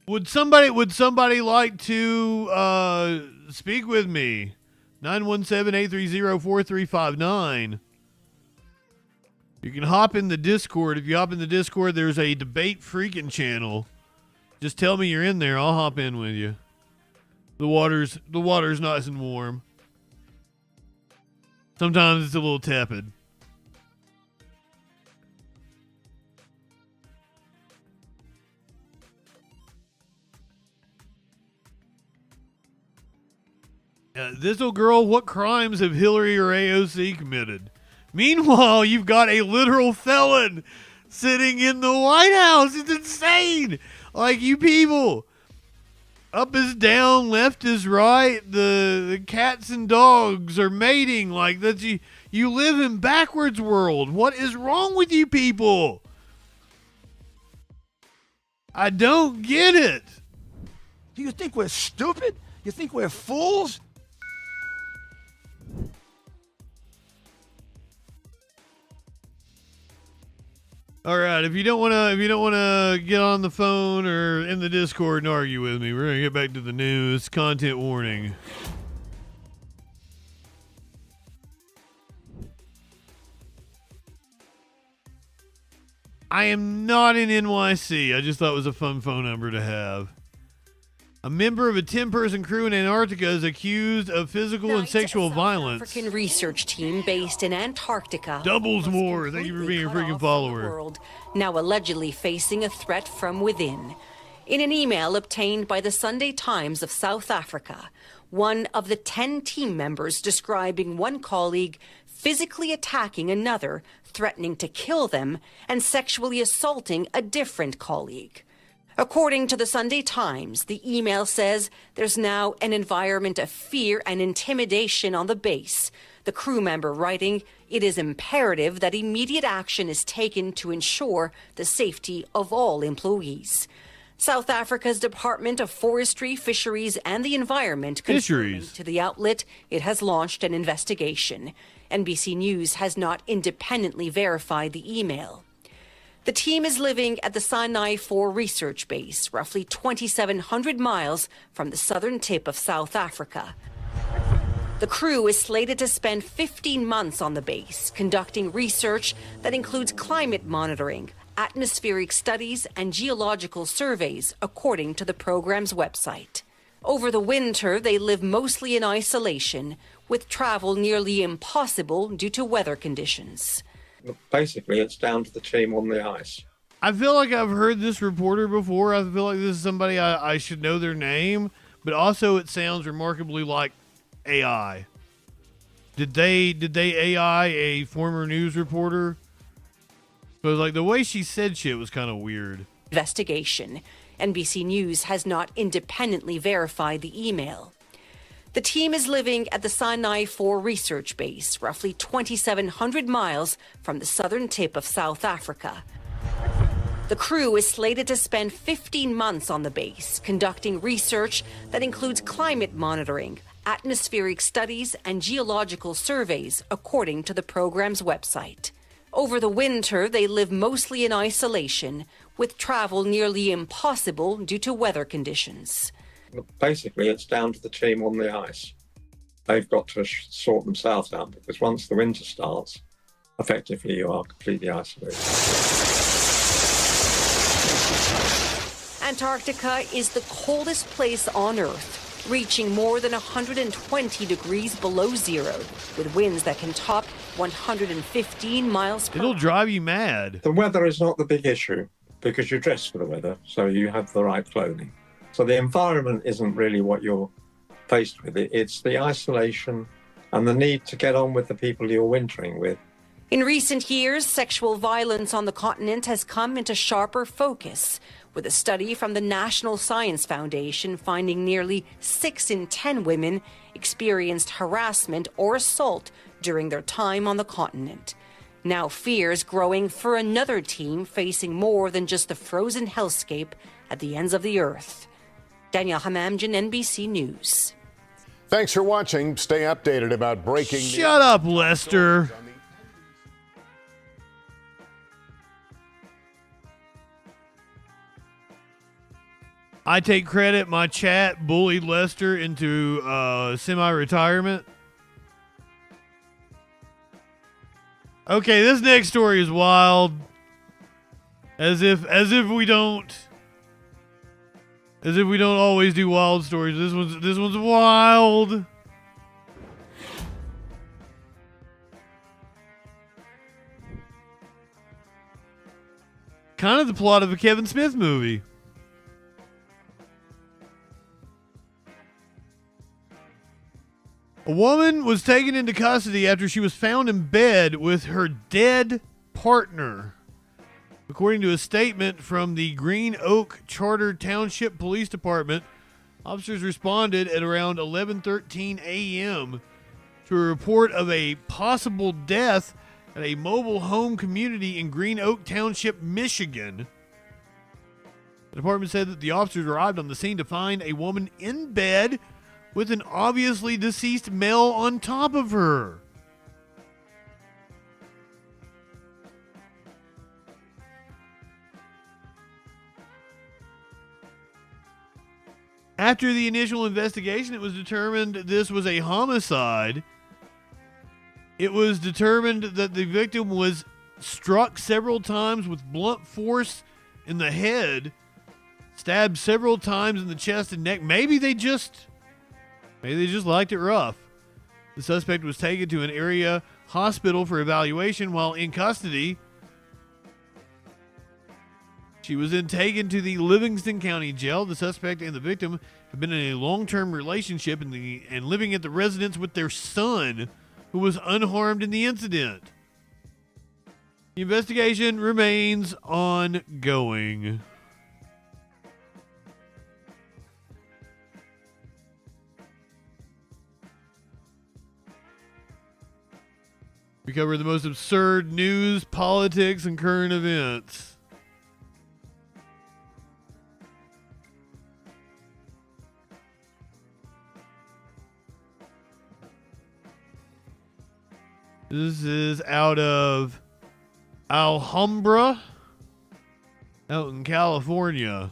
Would somebody like to speak with me? 917-830-4359. You can hop in the Discord. If you hop in the Discord, there's a debate freaking channel. Just tell me you're in there. I'll hop in with you. The water's nice and warm. Sometimes it's a little tepid. This old girl, what crimes have Hillary or AOC committed? Meanwhile, you've got a literal felon sitting in the White House. It's insane. Like, you people, up is down, left is right. The cats and dogs are mating. Like, that you live in backwards world. What is wrong with you people? I don't get it. Do you think we're stupid? You think we're fools? All right, if you don't want to get on the phone or in the Discord and argue with me, we're going to get back to the news. Content warning. I am not in NYC. I just thought it was a fun phone number to have. A member of a 10-person crew in Antarctica is accused of physical and sexual violence. African research team based in Antarctica. Doubles more. Thank you for being a freaking follower. World, now allegedly facing a threat from within. In an email obtained by the Sunday Times of South Africa, one of the 10 team members describing one colleague physically attacking another, threatening to kill them, and sexually assaulting a different colleague. According to the Sunday Times, the email says there's now an environment of fear and intimidation on the base. The crew member writing, "It is imperative that immediate action is taken to ensure the safety of all employees." South Africa's Department of Forestry, Fisheries and the Environment confirming to the outlet it has launched an investigation. NBC News has not independently verified the email. The team is living at the Sinai 4 research base, roughly 2,700 miles from the southern tip of South Africa. The crew is slated to spend 15 months on the base, conducting research that includes climate monitoring, atmospheric studies, and geological surveys, according to the program's website. Over the winter, they live mostly in isolation, with travel nearly impossible due to weather conditions. Basically, it's down to the team on the ice. I feel like I've heard this reporter before. I feel like this is somebody I should know their name, but also it sounds remarkably like AI. Did they AI a former news reporter? Because like the way she said shit was kind of weird. Investigation. NBC News has not independently verified the email. The team is living at the Sinai 4 research base, roughly 2,700 miles from the southern tip of South Africa. The crew is slated to spend 15 months on the base, conducting research that includes climate monitoring, atmospheric studies, and geological surveys, according to the program's website. Over the winter, they live mostly in isolation, with travel nearly impossible due to weather conditions. Basically, it's down to the team on the ice. They've got to sort themselves out, because once the winter starts, effectively you are completely isolated. Antarctica is the coldest place on Earth, reaching more than 120 degrees below zero, with winds that can top 115 miles per hour. It'll drive you mad. The weather is not the big issue, because you dress for the weather, so you have the right clothing. So the environment isn't really what you're faced with. It's the isolation and the need to get on with the people you're wintering with. In recent years, sexual violence on the continent has come into sharper focus, with a study from the National Science Foundation finding nearly 6 in 10 women experienced harassment or assault during their time on the continent. Now fears growing for another team facing more than just the frozen hellscape at the ends of the earth. Danielle Hamamjan, NBC News. Thanks for watching. Stay updated about breaking news. Shut up, Lester. I take credit. My chat bullied Lester into semi-retirement. Okay, this next story is wild. As if we don't always do wild stories. This one's wild. Kind of the plot of a Kevin Smith movie. A woman was taken into custody after she was found in bed with her dead partner. According to a statement from the Green Oak Charter Township Police Department, officers responded at around 11:13 a.m. to a report of a possible death at a mobile home community in Green Oak Township, Michigan. The department said that the officers arrived on the scene to find a woman in bed with an obviously deceased male on top of her. After the initial investigation, it was determined this was a homicide. It was determined that the victim was struck several times with blunt force in the head, stabbed several times in the chest and neck. Maybe they just liked it rough. The suspect was taken to an area hospital for evaluation while in custody. She was then taken to the Livingston County Jail. The suspect and the victim have been in a long-term relationship and living at the residence with their son who was unharmed in the incident. The investigation remains ongoing. We cover the most absurd news, politics, and current events. This is out of Alhambra, out in California.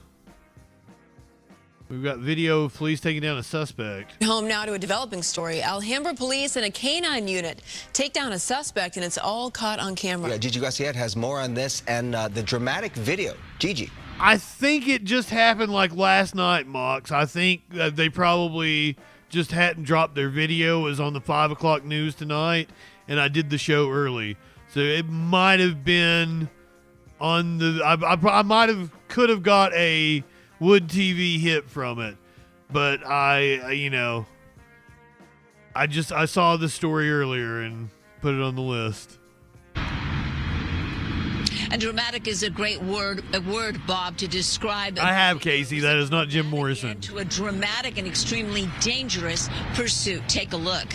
We've got video of police taking down a suspect. Home now to a developing story. Alhambra police and a canine unit take down a suspect, and it's all caught on camera. Yeah, Gigi Garcia has more on this and the dramatic video. Gigi. I think it just happened like last night, Mox. I think they probably just hadn't dropped their video. It was on the 5 o'clock news tonight, and I did the show early. So it might have been on the... I could have got a Wood TV hit from it, but I saw the story earlier and put it on the list. And dramatic is a great word, Bob, to describe. I have, Casey. That is not Jim Morrison. To a dramatic and extremely dangerous pursuit. Take a look.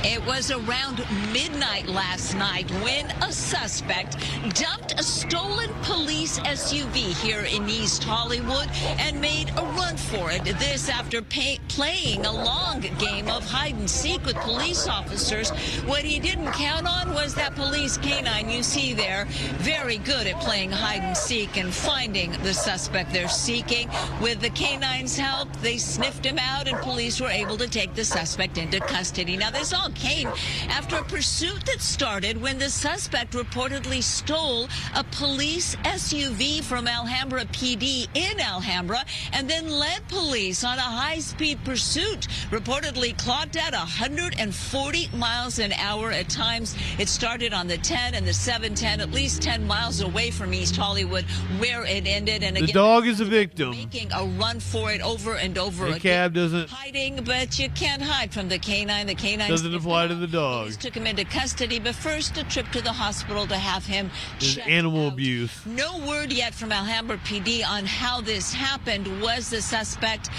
It was around midnight last night when a suspect dumped a stolen police SUV here in East Hollywood and made a run for it. This after playing a long game of hide and seek with police officers. What he didn't count on was that police canine you see there, very good at playing hide and seek and finding the suspect they're seeking. With the canine's help, they sniffed him out and police were able to take the suspect into custody. Now, this all came after a pursuit that started when the suspect reportedly stole a police SUV from Alhambra PD in Alhambra and then led police on a high-speed pursuit, reportedly clocked at 140 miles an hour at times. It started on the 10 and the 710, at least 10 miles away from East Hollywood, where it ended. And the again, dog is a victim. Making a run for it over and over the again. Cab doesn't hiding, but you can't hide from the canine. The canine doesn't apply to the dog. Police took him into custody, but first a trip to the hospital to have him checked animal out. Abuse. No word yet from Alhambra PD on how this happened. Was the suspect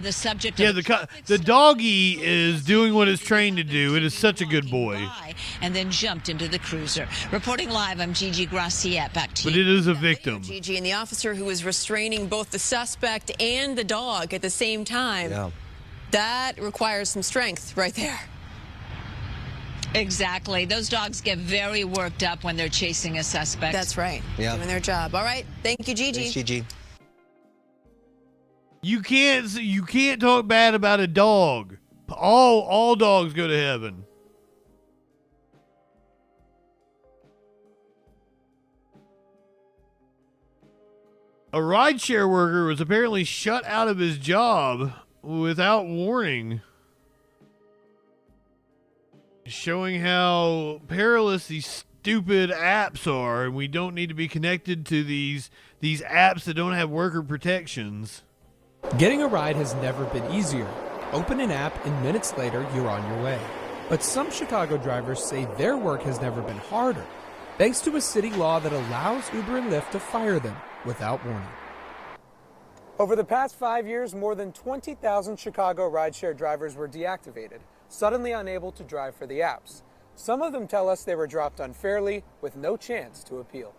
the subject of the doggy is doing what it's trained to do. It is such a good boy. And then jumped into the cruiser. Reporting live, I'm Gigi Garcia. Back to you. But it is a victim. Gigi, and the officer who was restraining both the suspect and the dog at the same time. Yeah. That requires some strength right there. Exactly. Those dogs get very worked up when they're chasing a suspect. That's right. Yeah. Doing their job. All right. Thank you, Gigi. Thanks, Gigi. You can't talk bad about a dog. All dogs go to heaven. A rideshare worker was apparently shut out of his job without warning, showing how perilous these stupid apps are, and we don't need to be connected to these apps that don't have worker protections. Getting a ride has never been easier. Open an app and minutes later you're on your way. But some Chicago drivers say their work has never been harder, thanks to a city law that allows Uber and Lyft to fire them without warning. Over the past 5 years, more than 20,000 Chicago rideshare drivers were deactivated, suddenly unable to drive for the apps. Some of them tell us they were dropped unfairly with no chance to appeal.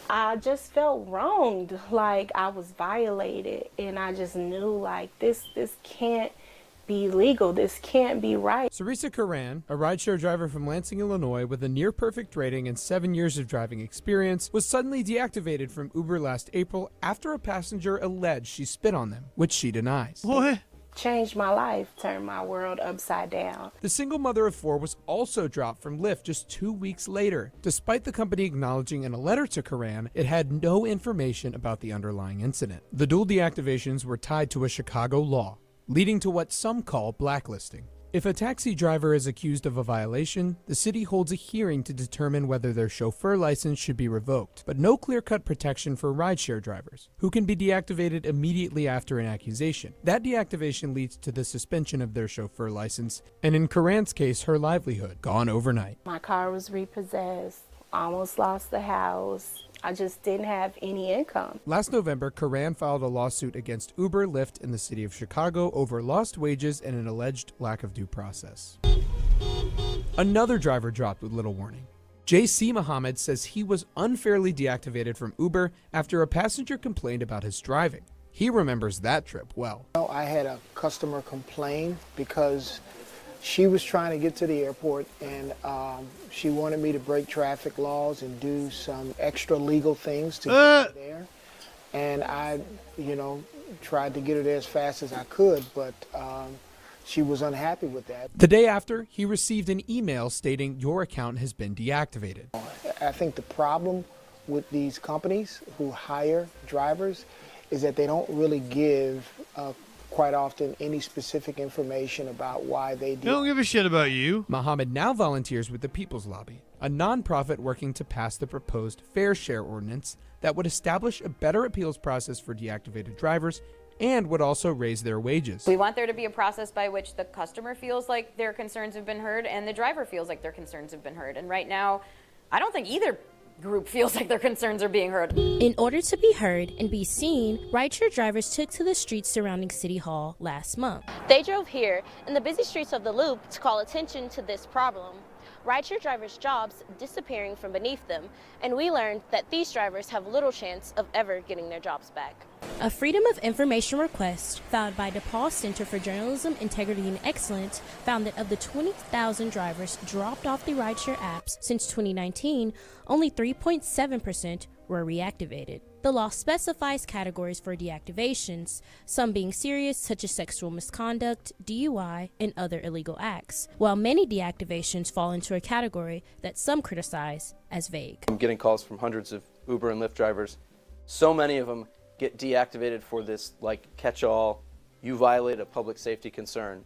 I just felt wronged, like I was violated, and I just knew like this can't be legal, this can't be right. Sarisa Karan, a rideshare driver from Lansing, Illinois with a near-perfect rating and 7 years of driving experience, was suddenly deactivated from Uber last April after a passenger alleged she spit on them, which she denies. What? Changed my life, turned my world upside down. The single mother of 4 was also dropped from Lyft just 2 weeks later, despite the company acknowledging in a letter to Karan it had no information about the underlying incident. The dual deactivations were tied to a Chicago law, leading to what some call blacklisting. If a taxi driver is accused of a violation, the city holds a hearing to determine whether their chauffeur license should be revoked, but no clear-cut protection for rideshare drivers, who can be deactivated immediately after an accusation. That deactivation leads to the suspension of their chauffeur license, and in Karan's case, her livelihood, gone overnight. My car was repossessed, almost lost the house. I just didn't have any income. Last November, Karan filed a lawsuit against Uber, Lyft, and the city of Chicago over lost wages and an alleged lack of due process. Another driver dropped with little warning. J.C. Muhammad says he was unfairly deactivated from Uber after a passenger complained about his driving. He remembers that trip well. I had a customer complain because she was trying to get to the airport and she wanted me to break traffic laws and do some extra legal things to get there. And I, tried to get her there as fast as I could, but she was unhappy with that. The day after, he received an email stating your account has been deactivated. I think the problem with these companies who hire drivers is that they don't really give quite often any specific information about why they do. Don't give a shit about you. Muhammad now volunteers with the People's Lobby, a nonprofit working to pass the proposed fair share ordinance that would establish a better appeals process for deactivated drivers and would also raise their wages. We want there to be a process by which the customer feels like their concerns have been heard and the driver feels like their concerns have been heard. And right now, I don't think either group feels like their concerns are being heard. In order to be heard and be seen, rideshare drivers took to the streets surrounding City Hall last month. They drove here in the busy streets of the Loop to call attention to this problem. Rideshare drivers' jobs disappearing from beneath them, and we learned that these drivers have little chance of ever getting their jobs back. A Freedom of Information request filed by DePaul Center for Journalism, Integrity, and Excellence found that of the 20,000 drivers dropped off the rideshare apps since 2019, only 3.7% were reactivated. The law specifies categories for deactivations, some being serious such as sexual misconduct, DUI, and other illegal acts, while many deactivations fall into a category that some criticize as vague. I'm getting calls from hundreds of Uber and Lyft drivers. So many of them get deactivated for this catch-all, you violate a public safety concern,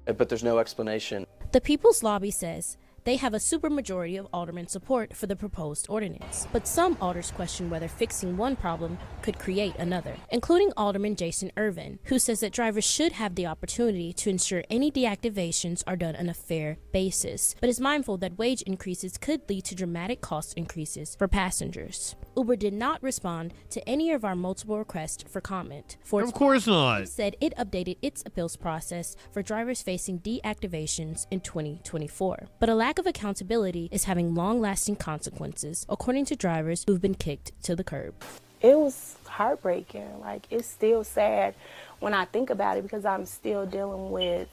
but there's no explanation. The People's Lobby says they have a supermajority of alderman support for the proposed ordinance, but some alders question whether fixing one problem could create another, including Alderman Jason Irvin, who says that drivers should have the opportunity to ensure any deactivations are done on a fair basis, but is mindful that wage increases could lead to dramatic cost increases for passengers. Uber did not respond to any of our multiple requests for comment. Of course not. It said it updated its appeals process for drivers facing deactivations in 2024, but a lack of accountability is having long-lasting consequences, according to drivers who've been kicked to the curb. It was heartbreaking. It's still sad when I think about it because I'm still dealing with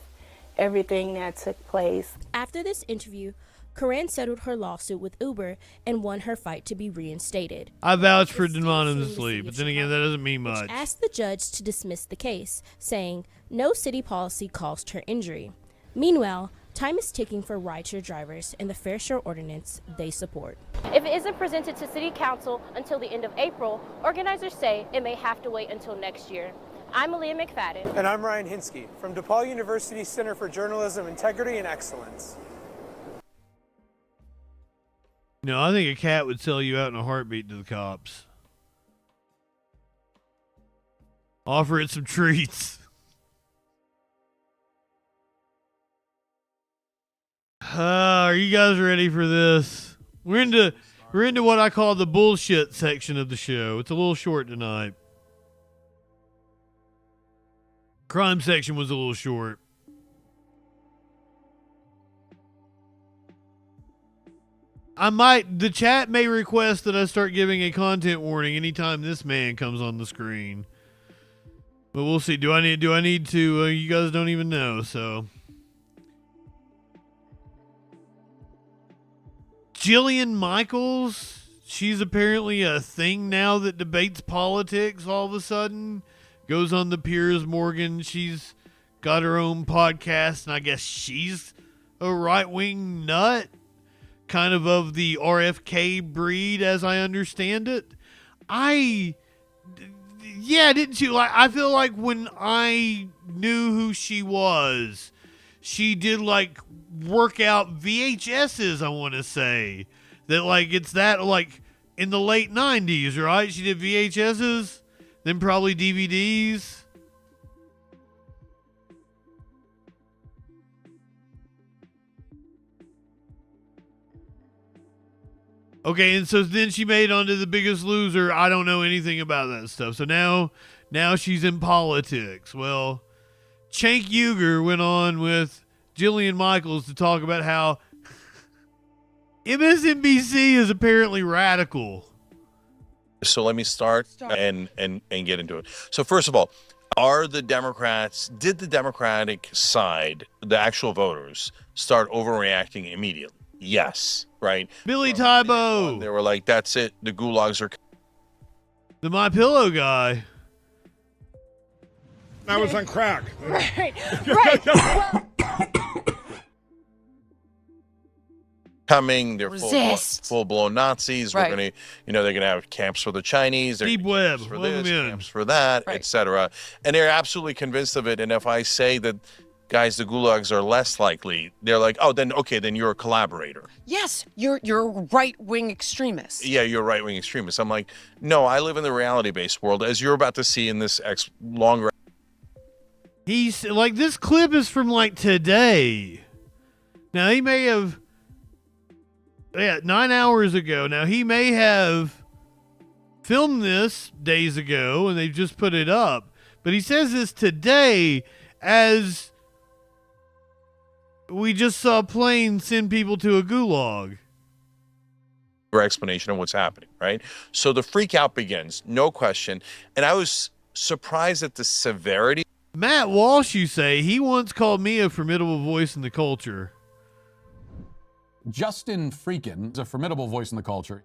everything that took place. After this interview, Karan settled her lawsuit with Uber and won her fight to be reinstated. I vouch for anonymously, but then again, that doesn't mean much. Asked the judge to dismiss the case, saying no city policy caused her injury. Meanwhile, time is ticking for rideshare drivers and the Fair Share ordinance they support. If it isn't presented to City Council until the end of April, organizers say it may have to wait until next year. I'm Aaliyah McFadden. And I'm Ryan Hinsky from DePaul University Center for Journalism, Integrity, and Excellence. No, I think a cat would sell you out in a heartbeat to the cops. Offer it some treats. Are you guys ready for this? We're into what I call the bullshit section of the show. It's a little short tonight. Crime section was a little short. The chat may request that I start giving a content warning anytime this man comes on the screen. But we'll see. Do I need to? You guys don't even know, so. Jillian Michaels, she's apparently a thing now that debates politics all of a sudden. Goes on the Piers Morgan. She's got her own podcast, and I guess she's a right-wing nut. Kind of the RFK breed, as I understand it. Didn't you? I feel like when I knew who she was, she did like workout VHSs, I want to say. That like it's that like in the late 90s, right? She did VHSs, then probably DVDs. Okay, and so then she made onto The Biggest Loser. I don't know anything about that stuff. So now she's in politics. Well, Cenk Uygur went on with Jillian Michaels to talk about how MSNBC is apparently radical. So let me start and get into it. So first of all, did the Democratic side, the actual voters, start overreacting immediately? Yes, right? Billy Tybo. They were like, that's it. The gulags are... The My Pillow guy. I was on crack. Right. Coming, they're Resist. full-blown Nazis. Right. We're gonna, they're gonna have camps for the Chinese, they're Deep web, for let this, them in. camps for that, etc. And they're absolutely convinced of it. And if I say that, guys, the gulags are less likely, they're like, oh, then you're a collaborator. Yes, you're right-wing extremist. Yeah, you're a right-wing extremist. I'm like, no, I live in the reality-based world, as you're about to see in this long. He's like, this clip is from like today. Now he may have, 9 hours ago. Now he may have filmed this days ago and they just put it up. But he says this today as we just saw a plane send people to a gulag. Explanation of what's happening, right? So the freak out begins, no question. And I was surprised at the severity. Matt Walsh, you say, he once called me a formidable voice in the culture. JustinFREAKIN is a formidable voice in the culture.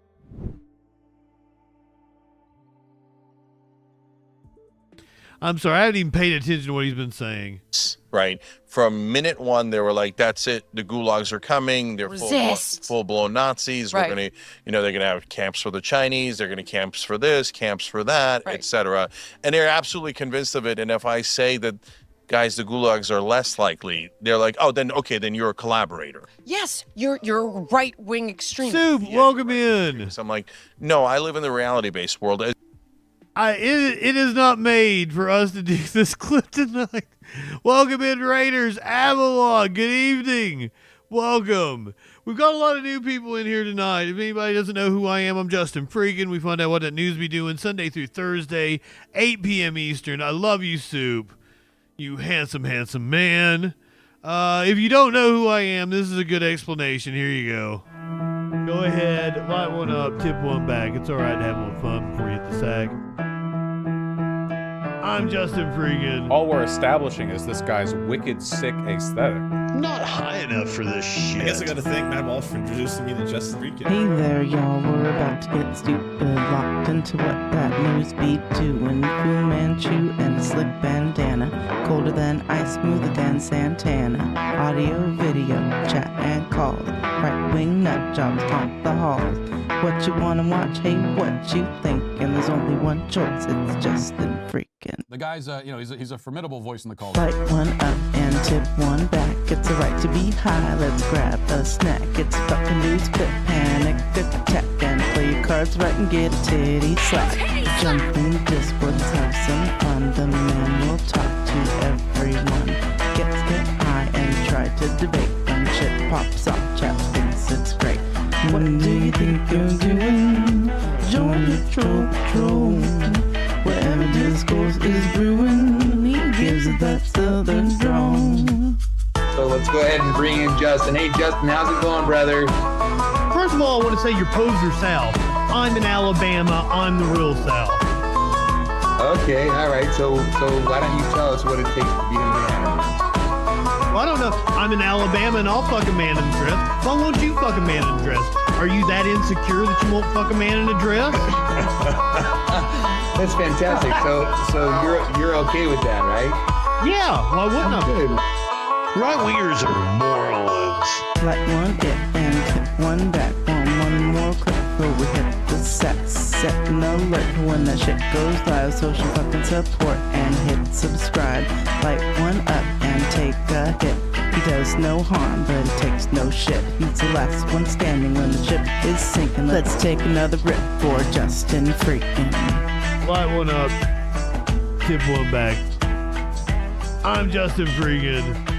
I'm sorry, I haven't even paid attention to what he's been saying. Right. From minute one, they were like, that's it. The gulags are coming. They're full-blown Nazis. Right. We're going to, they're going to have camps for the Chinese. They're going to camps for this, camps for that, etc. And they're absolutely convinced of it. And if I say that, guys, the gulags are less likely, they're like, oh, then you're a collaborator. Yes, you're right-wing extremist. Soup, welcome in. So I'm like, no, I live in the reality-based world. It is not made for us to do this clip tonight. Welcome in, Raiders. Avalon, good evening. Welcome. We've got a lot of new people in here tonight. If anybody doesn't know who I am, I'm JustinFREAKIN. We find out what that news be doing Sunday through Thursday, 8 p.m. Eastern. I love you, Soup. You handsome, handsome man. If you don't know who I am, this is a good explanation. Here you go. Go ahead, light one up, tip one back. It's all right to have a little fun before you hit the sack. I'm JustinFREAKIN. All we're establishing is this guy's wicked, sick aesthetic. Not high enough for this shit. I guess I gotta thank Matt Walsh for introducing me to JustinFREAKIN. Hey there, y'all. We're about to get stupid, locked into what that news be doing. Fu Manchu and a slick bandana, colder than ice, smoother than Santana. Audio, video, chat and calls. Right-wing nut jobs haunt the halls. What you wanna watch? Hey, what you think? And there's only one choice. It's JustinFREAKIN. The guy's, he's a formidable voice in the culture. Light one up and tip one back. It's a right to be high. Let's grab a snack. It's fucking news, quit panic, attack, and play your cards right and get a titty slap. Jump in Discords, have some fun. The man will talk to everyone. Get high and try to debate. When shit pops off, chat thinks it's great. What do you think you're doing? Join the troll patrol. Wherever discourse is brewing, he gives it that southern drawl. So let's go ahead and bring in Justin. Hey, Justin, how's it going, brother? First of all, I want to say you're poser South. I'm in Alabama. I'm the real South. Okay, all right. So why don't you tell us what it takes to be a man? Well, I don't know. I'm in Alabama and I'll fuck a man in a dress. Why won't you fuck a man in a dress? Are you that insecure that you won't fuck a man in a dress? That's fantastic. So you're okay with that, right? Yeah. Why wouldn't I? Right-wingers are morons. Light one hit and hit one back. One more clip before we hit the set. Set an alert when that shit goes live. Social fucking support and hit subscribe. Light one up and take a hit. He does no harm, but he takes no shit. He's the last one standing when the ship is sinking. Let's take another rip for JustinFREAKIN. Light one up, tip one back. I'm JustinFREAKIN.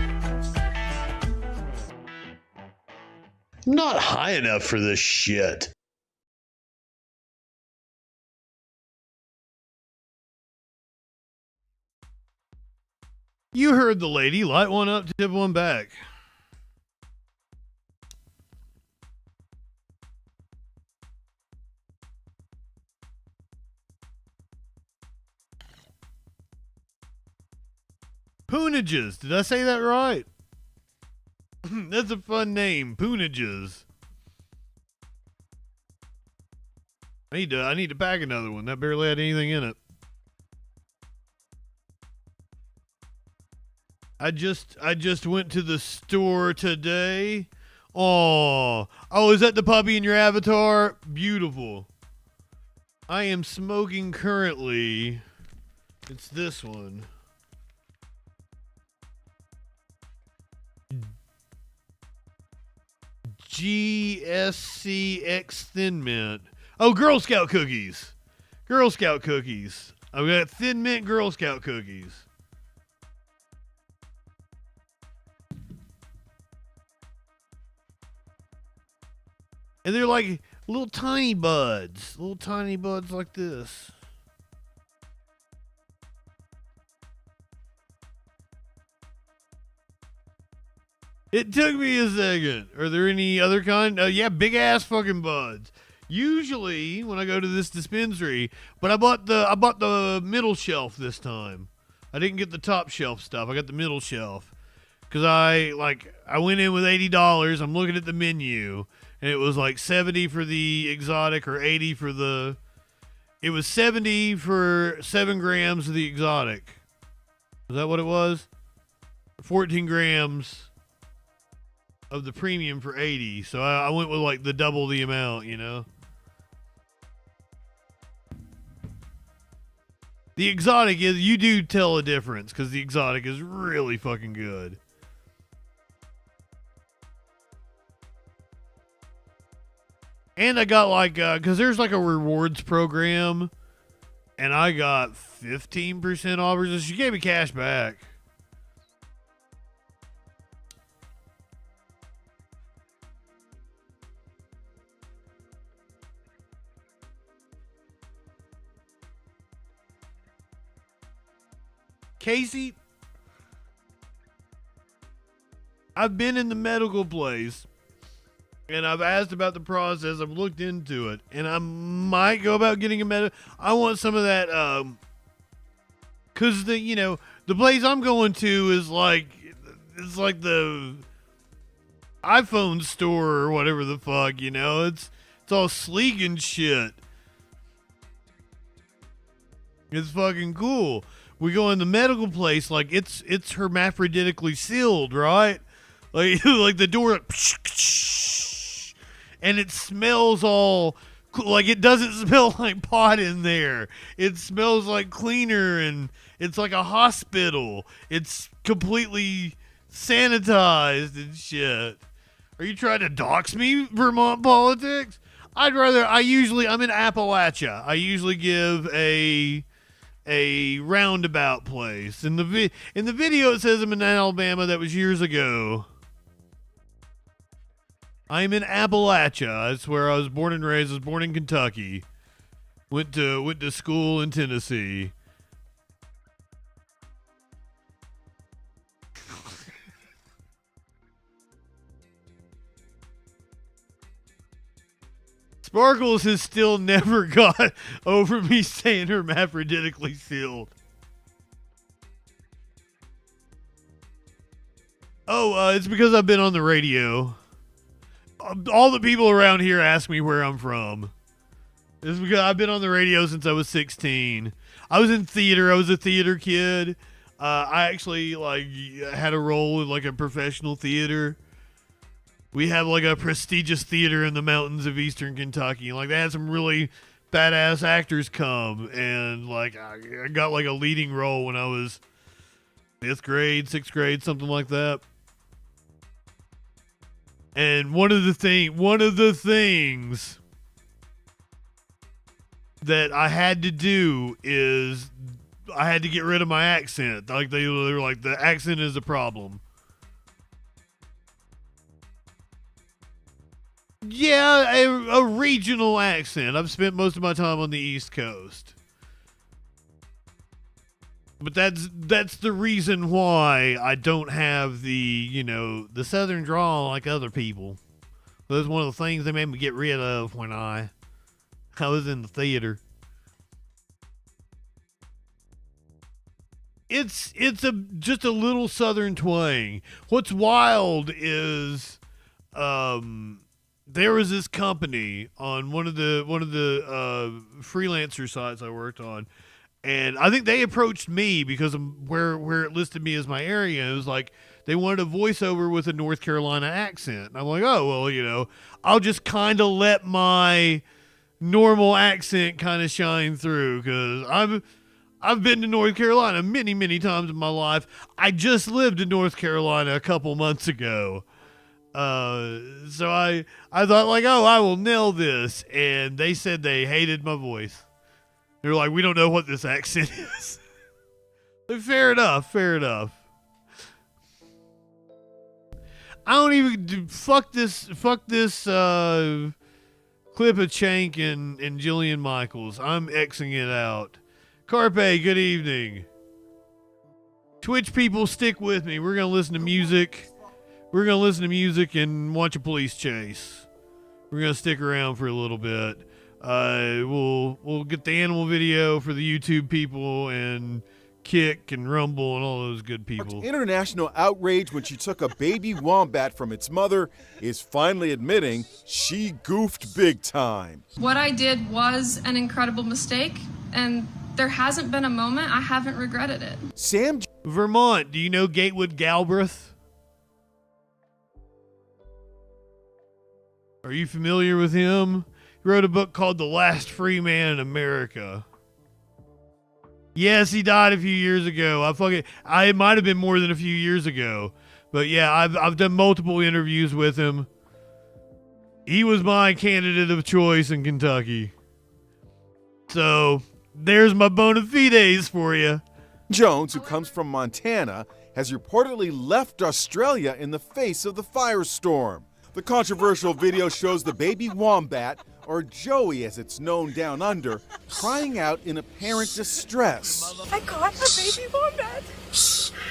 Not high enough for this shit. You heard the lady. Light one up, tip one back. Poonages. Did I say that right? That's a fun name. Poonages. I need to pack another one. That barely had anything in it. I just went to the store today. Oh, is that the puppy in your avatar? Beautiful. I am smoking currently. It's this one. GSCX Thin Mint. Oh, Girl Scout cookies. Girl Scout cookies. I've got Thin Mint Girl Scout cookies. And they're like little tiny buds like this. It took me a second. Are there any other kind? Yeah, big ass fucking buds. Usually when I go to this dispensary, but I bought the middle shelf this time. I didn't get the top shelf stuff. I got the middle shelf because I went in with $80. I'm looking at the menu. And it was like 70 for the exotic or 80 for the... It was 70 for 7 grams of the exotic. Is that what it was? 14 grams of the premium for 80. So I went with like the double the amount, you know? The exotic is... You do tell a difference because the exotic is really fucking good. And I got like, because there's like a rewards program, and I got 15% off. So she gave me cash back. Casey, I've been in the medical place. And I've asked about the process. I've looked into it. And I might go about getting a medical. I want some of that, because the place I'm going to is like, it's like the iPhone store or whatever the fuck, you know? It's all sleek and shit. It's fucking cool. We go in the medical place, like it's hermaphroditically sealed, right? Like the door, and it smells all like it doesn't smell like pot in there. It smells like cleaner, and it's like a hospital. It's completely sanitized and shit. Are you trying to dox me, Vermont politics? I'm in Appalachia. I usually give a roundabout place. In the video it says I'm in Alabama. That was years ago. I'm in Appalachia. That's where I was born and raised. I was born in Kentucky. Went to school in Tennessee. Sparkles has still never got over me saying hermaphroditically sealed. Oh, it's because I've been on the radio. All the people around here ask me where I'm from. It's because I've been on the radio since I was 16. I was in theater. I was a theater kid. I actually had a role in a professional theater. We have a prestigious theater in the mountains of eastern Kentucky. They had some really badass actors come, and I got a leading role when I was 5th grade, 6th grade, something like that. And one of the things that I had to do is I had to get rid of my accent. Like they were like, the accent is a problem. Yeah, a regional accent. I've spent most of my time on the East Coast. But that's the reason why I don't have the Southern drawl like other people. That's one of the things they made me get rid of when I was in the theater. It's just a little Southern twang. What's wild is there was this company on one of the freelancer sites I worked on. And I think they approached me because of where it listed me as my area. It was like they wanted a voiceover with a North Carolina accent. And I'm like, oh, well, I'll just kind of let my normal accent kind of shine through because I've been to North Carolina many, many times in my life. I just lived in North Carolina a couple months ago. So I thought like, oh, I will nail this. And they said they hated my voice. They're like, we don't know what this accent is. Fair enough. I don't even fuck this clip of Chank and Jillian Michaels. I'm Xing it out. Carpe, good evening. Twitch people, stick with me. We're gonna listen to music. We're gonna listen to music and watch a police chase. We're gonna stick around for a little bit. We'll get the animal video for the YouTube people and Kick and Rumble and all those good people. International outrage when she took a baby wombat from its mother is finally admitting she goofed big time. What I did was an incredible mistake, and there hasn't been a moment I haven't regretted it. Sam Vermont, do you know Gatewood Galbraith? Are you familiar with him? He wrote a book called The Last Free Man in America. Yes, he died a few years ago. It might have been more than a few years ago. But yeah, I've done multiple interviews with him. He was my candidate of choice in Kentucky. So, there's my bona fides for you. Jones, who comes from Montana, has reportedly left Australia in the face of the firestorm. The controversial video shows the baby wombat, or Joey as it's known down under, crying out in apparent distress. I caught a baby wombat.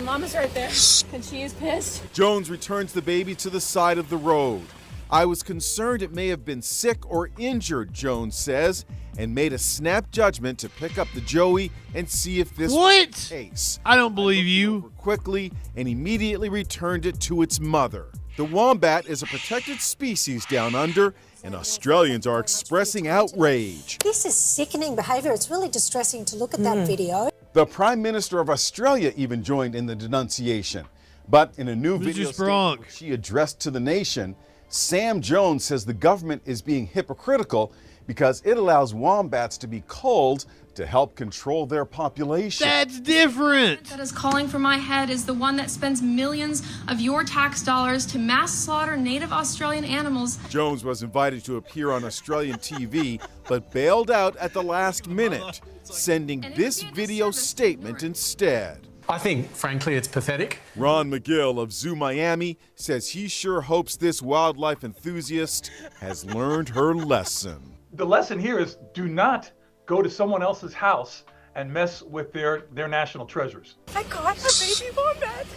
Mama's right there, and she is pissed. Jones returns the baby to the side of the road. I was concerned it may have been sick or injured, Jones says, and made a snap judgment to pick up the Joey and see if this was the case. I don't believe you. Quickly and immediately returned it to its mother. The wombat is a protected species down under, and Australians are expressing outrage. This is sickening behaviour. It's really distressing to look at that video. The Prime Minister of Australia even joined in the denunciation. But in a new video statement she addressed to the nation, Sam Jones says the government is being hypocritical because it allows wombats to be culled to help control their population. That's different. That is calling for my head is the one that spends millions of your tax dollars to mass slaughter native Australian animals. Jones was invited to appear on Australian TV, but bailed out at the last minute, sending this video statement instead. I think, frankly, it's pathetic. Ron McGill of Zoo Miami says he sure hopes this wildlife enthusiast has learned her lesson. The lesson here is do not go to someone else's house and mess with their national treasures. I caught a baby wombat.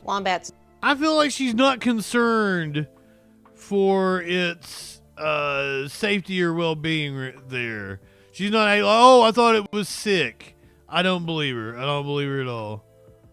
Wombats. I feel like she's not concerned for its safety or well-being there. She's not, oh, I thought it was sick. I don't believe her. I don't believe her at all.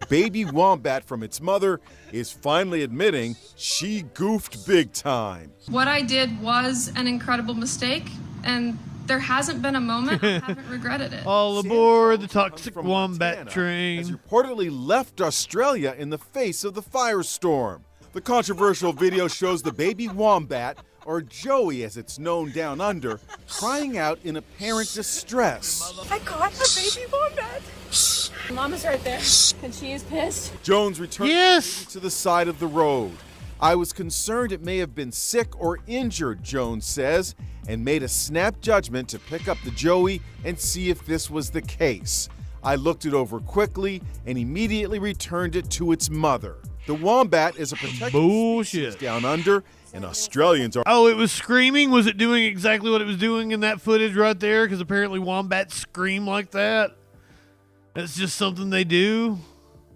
Baby wombat from its mother is finally admitting she goofed big time. What I did was an incredible mistake, and there hasn't been a moment I haven't regretted it. All aboard the toxic wombat train. Has reportedly left Australia in the face of the firestorm. The controversial video shows the baby wombat, or Joey as it's known down under, crying out in apparent distress. I caught a baby wombat. Mama's right there, and she is pissed. Jones returned to the side of the road. I was concerned it may have been sick or injured, Jones says, and made a snap judgment to pick up the joey and see if this was the case. I looked it over quickly and immediately returned it to its mother. The wombat is a protected species down under, and Australians are... Oh, it was screaming? Was it doing exactly what it was doing in that footage right there? Because apparently wombats scream like that. That's just something they do.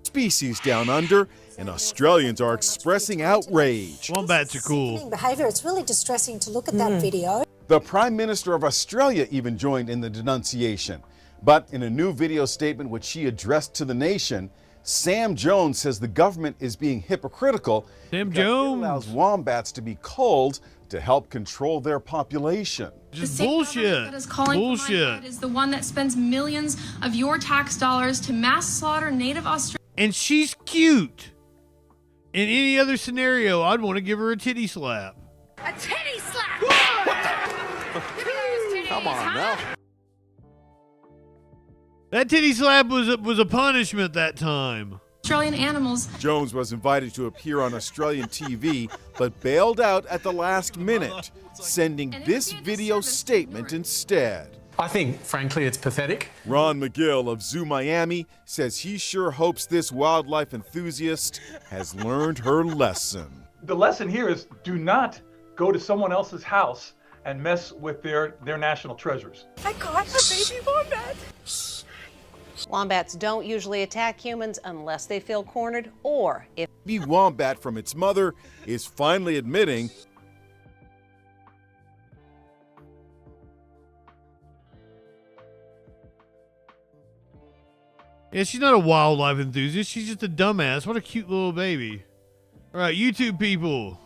Species down under, and Australians are expressing outrage. Wombats are cool. Behavior. It's really distressing to look at that video. The Prime Minister of Australia even joined in the denunciation. But in a new video statement which she addressed to the nation, Sam Jones says the government is being hypocritical. Sam Jones it allows wombats to be culled to help control their population. Just the bullshit. That is calling for my head is the one that spends millions of your tax dollars to mass slaughter Native Australians. And she's cute. In any other scenario, I'd want to give her a titty slap. A titty slap! Come on now. That titty slap was a punishment that time. Australian animals. Jones was invited to appear on Australian TV, but bailed out at the last minute, sending this video statement instead. I think, frankly, it's pathetic. Ron McGill of Zoo Miami says he sure hopes this wildlife enthusiast has learned her lesson. The lesson here is do not go to someone else's house and mess with their national treasures. I caught a baby wombat. Wombats don't usually attack humans unless they feel cornered or if... The wombat from its mother is finally admitting yeah, she's not a wildlife enthusiast. She's just a dumbass. What a cute little baby. All right, YouTube people,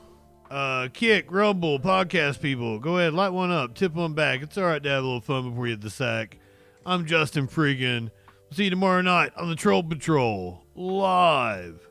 Kick, Rumble, podcast people, go ahead, light one up, tip one back. It's all right to have a little fun before you hit the sack. I'm JustinFREAKIN. See you tomorrow night on the Troll Patrol, live.